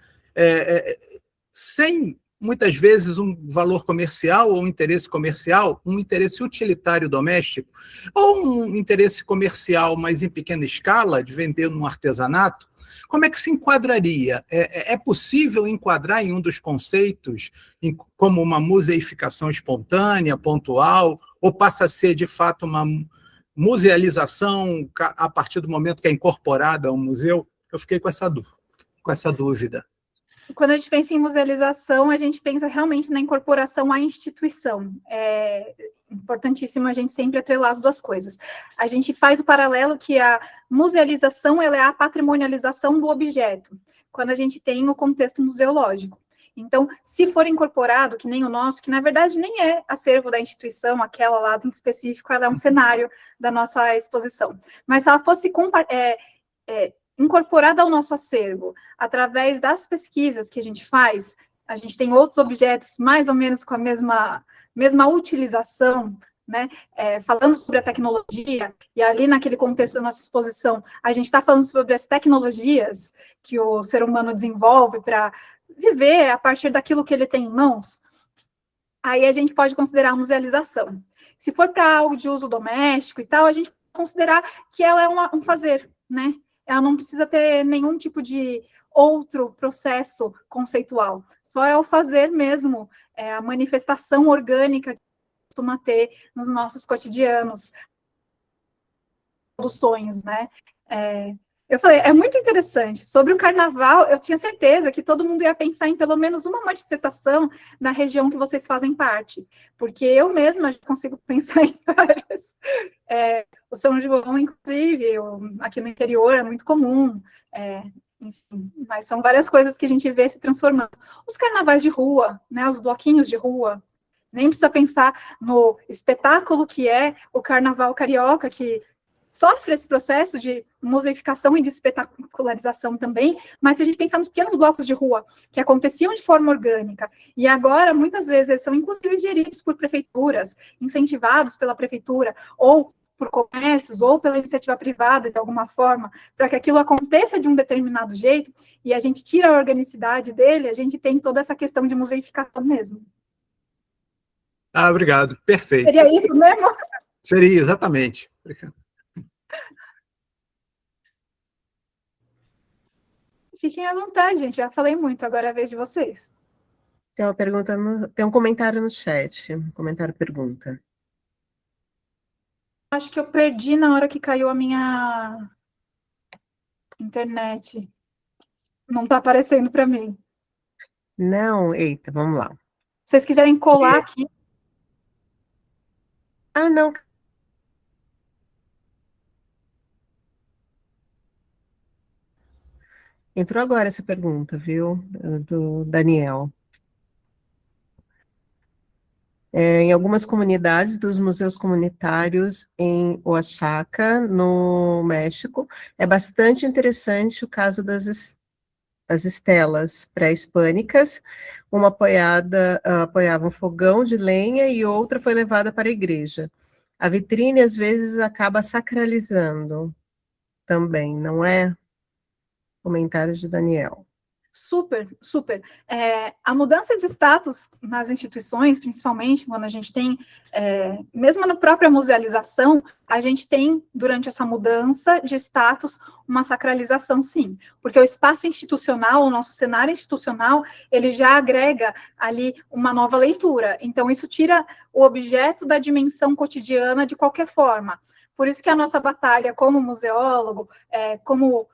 sem, muitas vezes, um valor comercial ou um interesse utilitário doméstico, ou um interesse comercial, mas em pequena escala, de vender num artesanato, como é que se enquadraria? É possível enquadrar em um dos conceitos como uma museificação espontânea, pontual, ou passa a ser, de fato, uma musealização a partir do momento que é incorporada ao museu? Eu fiquei com essa dúvida.
Quando a gente pensa em musealização, a gente pensa realmente na incorporação à instituição. É importantíssimo a gente sempre atrelar as duas coisas. A gente faz o paralelo que a musealização ela é a patrimonialização do objeto, quando a gente tem o contexto museológico. Então, se for incorporado, que nem o nosso, que na verdade nem é acervo da instituição, aquela lá em específico, ela é um cenário da nossa exposição. Mas se ela fosse incorporada ao nosso acervo, através das pesquisas que a gente tem outros objetos mais ou menos com a mesma utilização, né? Falando sobre a tecnologia, e ali naquele contexto da nossa exposição, a gente está falando sobre as tecnologias que o ser humano desenvolve para viver a partir daquilo que ele tem em mãos, aí a gente pode considerar a musealização. Se for para algo de uso doméstico e tal, a gente pode considerar que ela é um fazer, né? Ela não precisa ter nenhum tipo de outro processo conceitual, só é o fazer mesmo, a manifestação orgânica que costuma ter nos nossos cotidianos, dos sonhos, né? Eu falei, é muito interessante. Sobre o carnaval, eu tinha certeza que todo mundo ia pensar em pelo menos uma manifestação da região que vocês fazem parte, porque eu mesma consigo pensar em várias. O São João, inclusive, aqui no interior é muito comum, enfim, mas são várias coisas que a gente vê se transformando. Os carnavais de rua, né, os bloquinhos de rua, nem precisa pensar no espetáculo que é o carnaval carioca, que sofre esse processo de museificação e de espetacularização também, mas se a gente pensar nos pequenos blocos de rua que aconteciam de forma orgânica, e agora, muitas vezes, eles são inclusive geridos por prefeituras, incentivados pela prefeitura, ou por comércios, ou pela iniciativa privada, de alguma forma, para que aquilo aconteça de um determinado jeito, e a gente tira a organicidade dele, a gente tem toda essa questão de museificação mesmo.
Obrigado, perfeito.
Seria isso mesmo?
Seria, exatamente.
Fiquem à vontade, gente, já falei muito, agora é a vez de vocês.
Tem uma pergunta, tem um comentário no chat, pergunta.
Acho que eu perdi na hora que caiu a minha internet. Não está aparecendo para mim.
Não, eita, vamos lá.
Se vocês quiserem colar aqui,
Ah, não. Entrou agora essa pergunta, viu? Do Daniel. Em algumas comunidades dos museus comunitários em Oaxaca, no México, é bastante interessante o caso as estelas pré-hispânicas. Uma apoiava um fogão de lenha e outra foi levada para a igreja. A vitrine, às vezes, acaba sacralizando também, não é? Comentários de Daniel.
super, super. A mudança de status nas instituições, principalmente quando a gente tem, mesmo na própria musealização, a gente tem, durante essa mudança de status, uma sacralização, sim, porque o espaço institucional, o nosso cenário institucional, ele já agrega ali uma nova leitura, então isso tira o objeto da dimensão cotidiana de qualquer forma. Por isso que a nossa batalha como museólogo, como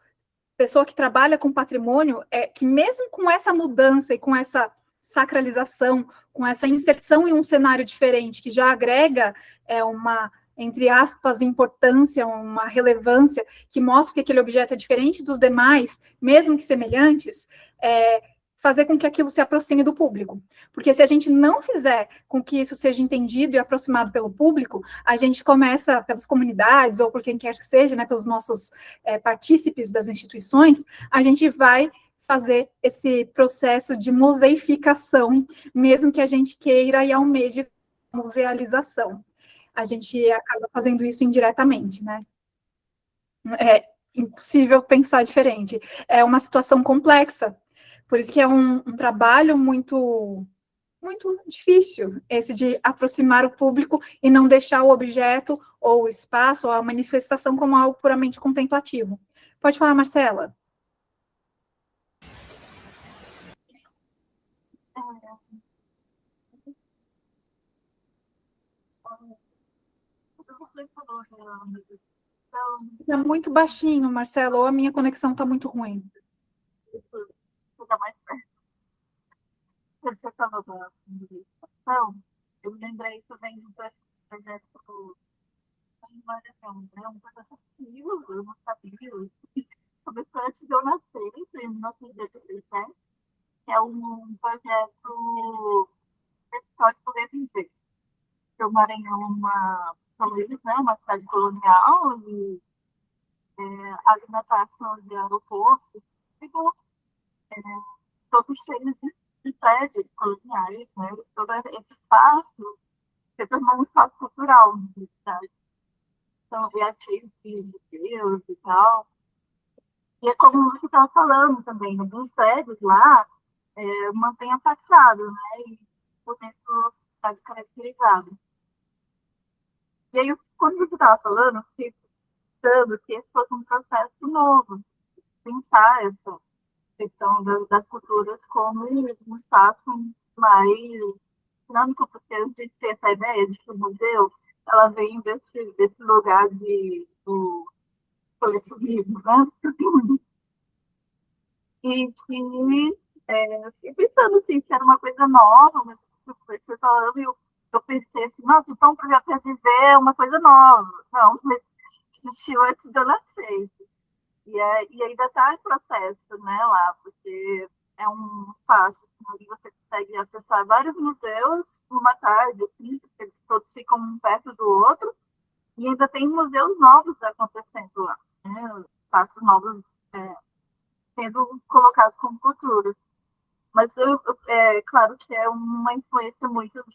pessoa que trabalha com patrimônio, é que mesmo com essa mudança e com essa sacralização, com essa inserção em um cenário diferente, que já agrega uma, entre aspas, importância, uma relevância, que mostra que aquele objeto é diferente dos demais, mesmo que semelhantes, fazer com que aquilo se aproxime do público. Porque se a gente não fizer com que isso seja entendido e aproximado pelo público, a gente começa, pelas comunidades, ou por quem quer que seja, né, pelos nossos partícipes das instituições, a gente vai fazer esse processo de museificação, mesmo que a gente queira e almeje musealização. A gente acaba fazendo isso indiretamente, né? É impossível pensar diferente. É uma situação complexa, por isso que é um trabalho muito difícil, esse de aproximar o público e não deixar o objeto, ou o espaço, ou a manifestação como algo puramente contemplativo. Pode falar, Marcela. Está muito baixinho, Marcela, ou a minha conexão está muito ruim.
Você falou da comunicação, eu me lembrei também do projeto da Invariação, né? Um projeto ativo, eu não sabia. Começou antes de eu nascer, em 1987, que é um projeto histórico religioso. Eu moro em uma família, né? Uma cidade colonial, e ali na parte onde é aeroporto, ficou todos cheios de prédios coloniais, né? Todo esse espaço se tornou um espaço cultural, na cidade. Então, é cheio de museus e tal. E é como você estava falando também, alguns prédios lá mantém a fachada, né? E por dentro está caracterizado. E aí, quando você estava falando, eu fiquei pensando que esse fosse um processo novo, pensar essa questão das culturas como um espaço mais dinâmico, porque a gente tem essa ideia de que o museu ela vem desse lugar do colecionismo, né? E que fiquei pensando assim, que era uma coisa nova, mas você falando, eu pensei assim, nossa, então o projeto ia dizer uma coisa nova. Não, mas existiu antes de eu nascer. E ainda está em processo, né, lá, porque é um espaço onde você consegue acessar vários museus numa tarde, assim, porque todos ficam um perto do outro, e ainda tem museus novos acontecendo lá, né, espaços novos sendo colocados como cultura. Mas é claro que é uma influência muito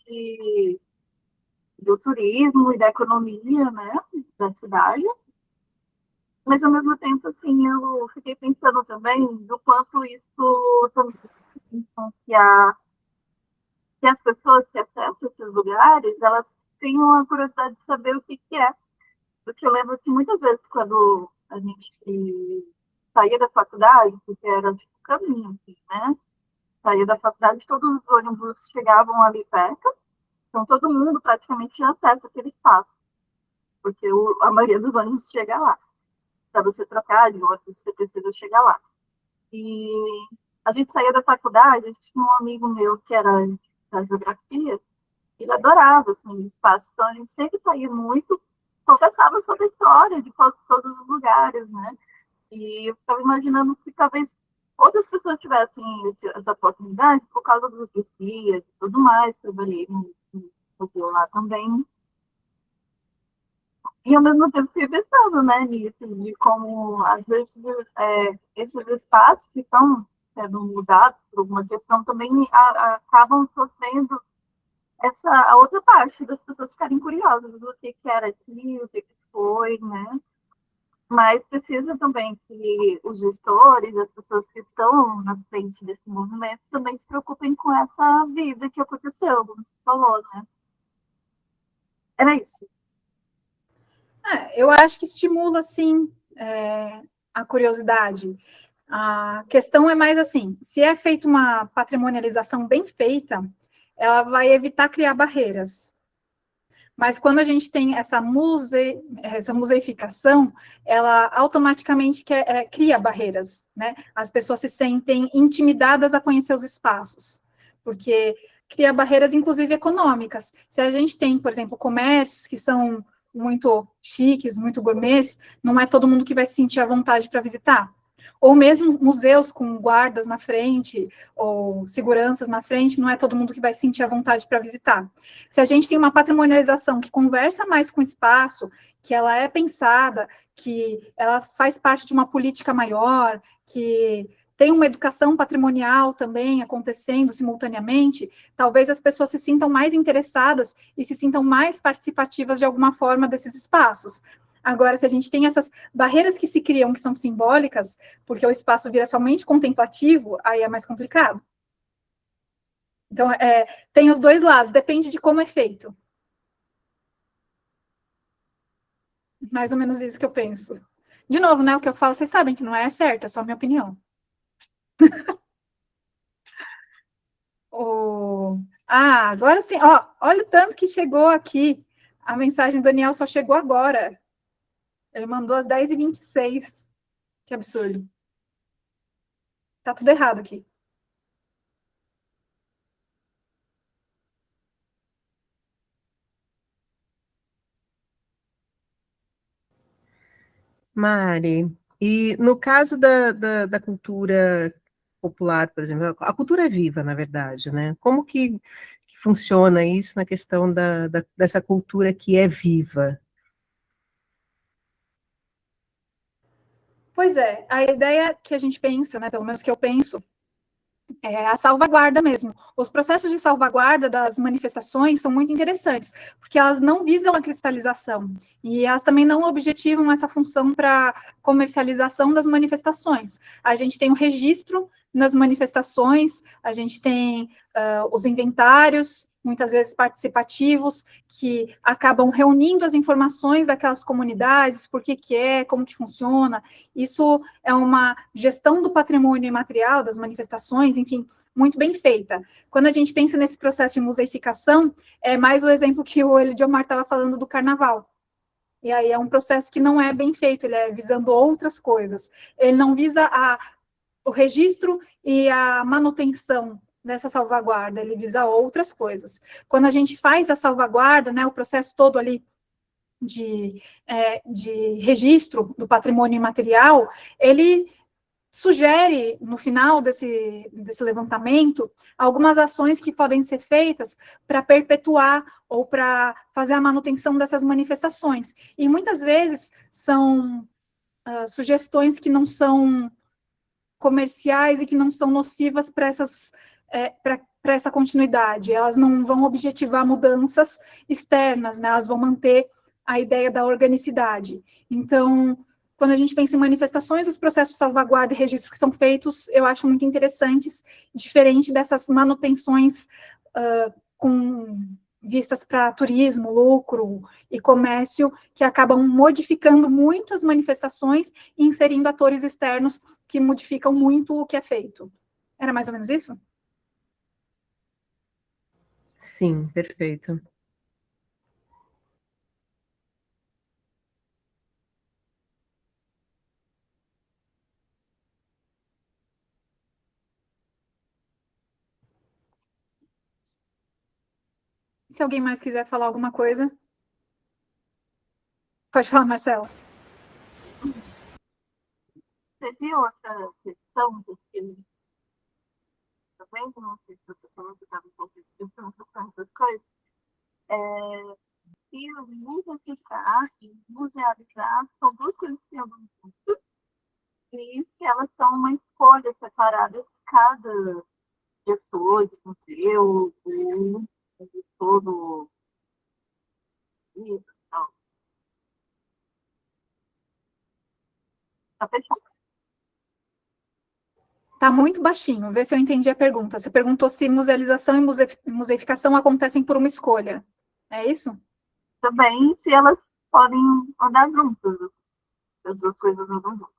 do turismo e da economia, né, da cidade. Mas, ao mesmo tempo, assim, eu fiquei pensando também do quanto isso também influenciar que as pessoas que acessam esses lugares, elas tenham a curiosidade de saber o que é. Porque eu lembro que muitas vezes, quando a gente saía da faculdade, porque era tipo caminho, assim, né? Saía da faculdade, todos os ônibus chegavam ali perto, então todo mundo praticamente tinha acesso àquele espaço, porque a maioria dos ônibus chega lá. Para você trocar de ônibus, você precisa chegar lá. E a gente saía da faculdade, a gente tinha um amigo meu que era da geografia, ele adorava assim, o espaço, então a gente sempre saía muito, conversava sobre a história de todos os lugares, né? E eu ficava imaginando que talvez outras pessoas tivessem essa oportunidade por causa dos guias e tudo mais, trabalhei no museu lá também. E ao mesmo tempo fiquei pensando, né, nisso, de como às vezes esses espaços que estão sendo mudados por alguma questão também acabam sofrendo a outra parte das pessoas ficarem curiosas do que era aquilo, o que foi, né? Mas precisa também que os gestores, as pessoas que estão na frente desse movimento, também se preocupem com essa vida que aconteceu, como você falou, né? Era isso.
Eu acho que estimula, sim, a curiosidade. A questão é mais assim, se é feita uma patrimonialização bem feita, ela vai evitar criar barreiras. Mas quando a gente tem essa museificação, ela automaticamente cria barreiras, né? As pessoas se sentem intimidadas a conhecer os espaços, porque cria barreiras, inclusive econômicas. Se a gente tem, por exemplo, comércios que são muito chiques, muito gourmets, não é todo mundo que vai se sentir à vontade para visitar. Ou mesmo museus com guardas na frente, ou seguranças na frente, não é todo mundo que vai se sentir à vontade para visitar. Se a gente tem uma patrimonialização que conversa mais com o espaço, que ela é pensada, que ela faz parte de uma política maior, que tem uma educação patrimonial também acontecendo simultaneamente, talvez as pessoas se sintam mais interessadas e se sintam mais participativas de alguma forma desses espaços. Agora, se a gente tem essas barreiras que se criam, que são simbólicas, porque o espaço vira somente contemplativo, aí é mais complicado. Então, tem os dois lados, depende de como é feito. Mais ou menos isso que eu penso. De novo, né, o que eu falo, vocês sabem que não é certo, é só a minha opinião. Agora sim, ó, olha o tanto que chegou aqui. A mensagem do Daniel só chegou agora. Ele mandou às 10h26. Que absurdo. Tá tudo errado aqui.
Mari, e no caso da cultura popular, por exemplo, a cultura é viva, na verdade, né? Como que funciona isso na questão dessa cultura que é viva?
Pois é, a ideia que a gente pensa, né, pelo menos que eu penso, é a salvaguarda mesmo. Os processos de salvaguarda das manifestações são muito interessantes, porque elas não visam a cristalização e elas também não objetivam essa função para comercialização das manifestações. A gente tem o registro nas manifestações, a gente tem os inventários, muitas vezes participativos, que acabam reunindo as informações daquelas comunidades, por que é, como que funciona. Isso é uma gestão do patrimônio imaterial, das manifestações, enfim, muito bem feita. Quando a gente pensa nesse processo de museificação, é mais o exemplo que o Elidiomar estava falando do carnaval. E aí é um processo que não é bem feito, ele é visando outras coisas. Ele não visa o registro e a manutenção dessa salvaguarda, ele visa outras coisas. Quando a gente faz a salvaguarda, né, o processo todo ali de registro do patrimônio imaterial, ele sugere, no final desse levantamento, algumas ações que podem ser feitas para perpetuar ou para fazer a manutenção dessas manifestações. E muitas vezes são sugestões que não são comerciais e que não são nocivas para para essa continuidade. Elas não vão objetivar mudanças externas, né? Elas vão manter a ideia da organicidade. Então, quando a gente pensa em manifestações, os processos de salvaguarda e registro que são feitos, eu acho muito interessantes, diferente dessas manutenções com vistas para turismo, lucro e comércio, que acabam modificando muito as manifestações e inserindo atores externos que modificam muito o que é feito. Era mais ou menos isso?
Sim, perfeito.
Se alguém mais quiser falar alguma coisa, pode falar, Marcela.
Teve outra questão que também, não sei se você falou que estava um pouco de essas coisas, se musear e musealizar são duas coisas que andam juntas, e que elas são uma escolha separada de cada gestor de museu, de todo isso. Então, tá fechado.
Tá muito baixinho, vê se eu entendi a pergunta. Você perguntou se musealização e museificação acontecem por uma escolha. É isso?
Também se elas podem andar juntas, as duas coisas andam juntas.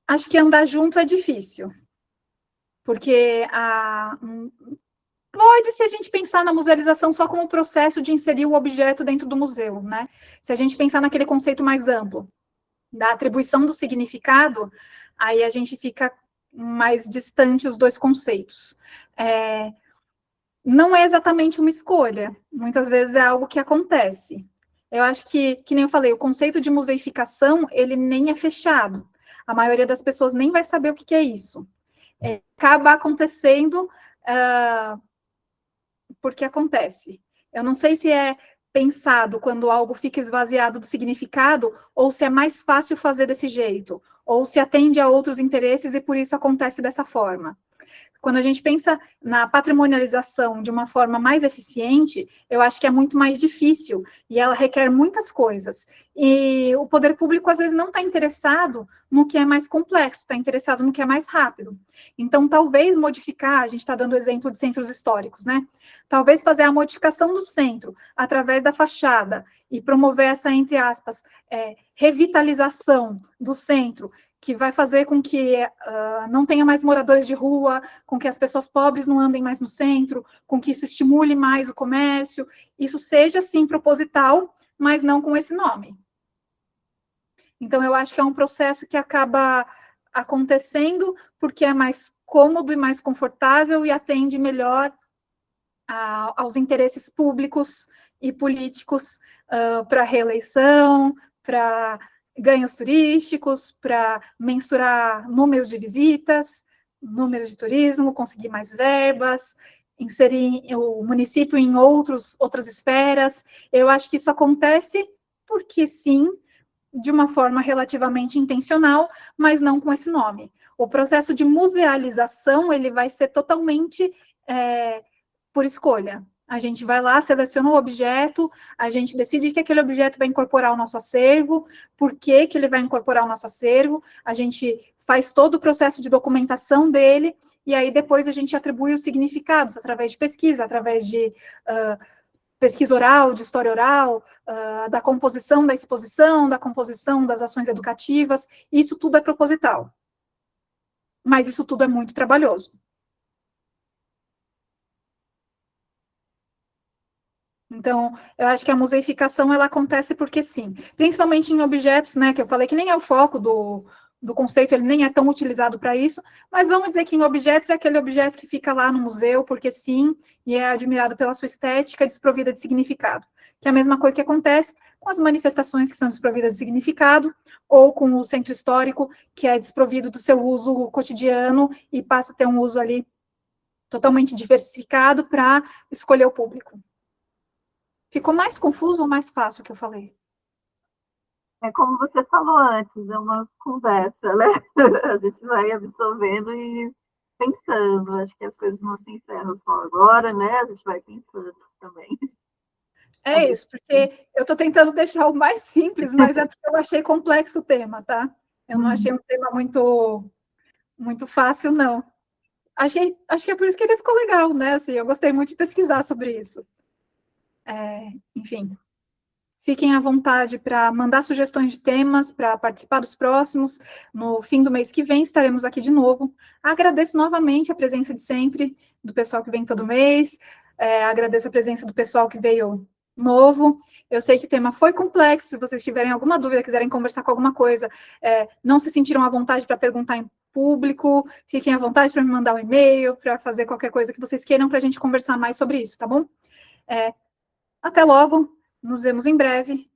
Acho que andar junto é difícil. Porque pode, se a gente pensar na musealização só como o processo de inserir o objeto dentro do museu, né? Se a gente pensar naquele conceito mais amplo, da atribuição do significado, aí a gente fica mais distante os dois conceitos. Não é exatamente uma escolha, muitas vezes é algo que acontece. Eu acho que nem eu falei, o conceito de museificação, ele nem é fechado. A maioria das pessoas nem vai saber o que é isso. Acaba acontecendo porque acontece. Eu não sei se é pensado quando algo fica esvaziado do significado, ou se é mais fácil fazer desse jeito, ou se atende a outros interesses e por isso acontece dessa forma. Quando a gente pensa na patrimonialização de uma forma mais eficiente, eu acho que é muito mais difícil, e ela requer muitas coisas. E o poder público, às vezes, não está interessado no que é mais complexo, está interessado no que é mais rápido. Então, talvez modificar, a gente está dando exemplo de centros históricos, né? Talvez fazer a modificação do centro, através da fachada, e promover essa, entre aspas, revitalização do centro, que vai fazer com que não tenha mais moradores de rua, com que as pessoas pobres não andem mais no centro, com que isso estimule mais o comércio, isso seja, sim, proposital, mas não com esse nome. Então, eu acho que é um processo que acaba acontecendo porque é mais cômodo e mais confortável e atende melhor aos interesses públicos e políticos para reeleição, para ganhos turísticos, para mensurar números de visitas, números de turismo, conseguir mais verbas, inserir o município em outras esferas. Eu acho que isso acontece porque, sim, de uma forma relativamente intencional, mas não com esse nome. O processo de musealização, ele vai ser totalmente por escolha. A gente vai lá, seleciona o objeto, a gente decide que aquele objeto vai incorporar ao nosso acervo, por que ele vai incorporar ao nosso acervo, a gente faz todo o processo de documentação dele, e aí depois a gente atribui os significados através de pesquisa, através de pesquisa oral, de história oral, da composição da exposição, da composição das ações educativas, isso tudo é proposital. Mas isso tudo é muito trabalhoso. Então, eu acho que a museificação, ela acontece porque sim, principalmente em objetos, né, que eu falei que nem é o foco do conceito, ele nem é tão utilizado para isso, mas vamos dizer que em objetos é aquele objeto que fica lá no museu, porque sim, e é admirado pela sua estética desprovida de significado, que é a mesma coisa que acontece com as manifestações que são desprovidas de significado, ou com o centro histórico, que é desprovido do seu uso cotidiano e passa a ter um uso ali totalmente diversificado para escolher o público. Ficou mais confuso ou mais fácil o que eu falei?
É como você falou antes, é uma conversa, né? A gente vai absorvendo e pensando. Acho que as coisas não se encerram só agora, né? A gente vai pensando também.
É isso, porque eu estou tentando deixar o mais simples, mas é porque eu achei complexo o tema, tá? Eu não achei um tema muito fácil, não. Acho que é por isso que ele ficou legal, né? Assim, eu gostei muito de pesquisar sobre isso. Enfim, fiquem à vontade para mandar sugestões de temas, para participar dos próximos. No fim do mês que vem estaremos aqui de novo. Agradeço novamente a presença de sempre, do pessoal que vem todo mês. Agradeço a presença do pessoal que veio novo. Eu sei que o tema foi complexo. Se vocês tiverem alguma dúvida, quiserem conversar com alguma coisa, não se sentiram à vontade para perguntar em público, fiquem à vontade para me mandar um e-mail, para fazer qualquer coisa que vocês queiram para a gente conversar mais sobre isso, tá bom? Até logo, nos vemos em breve.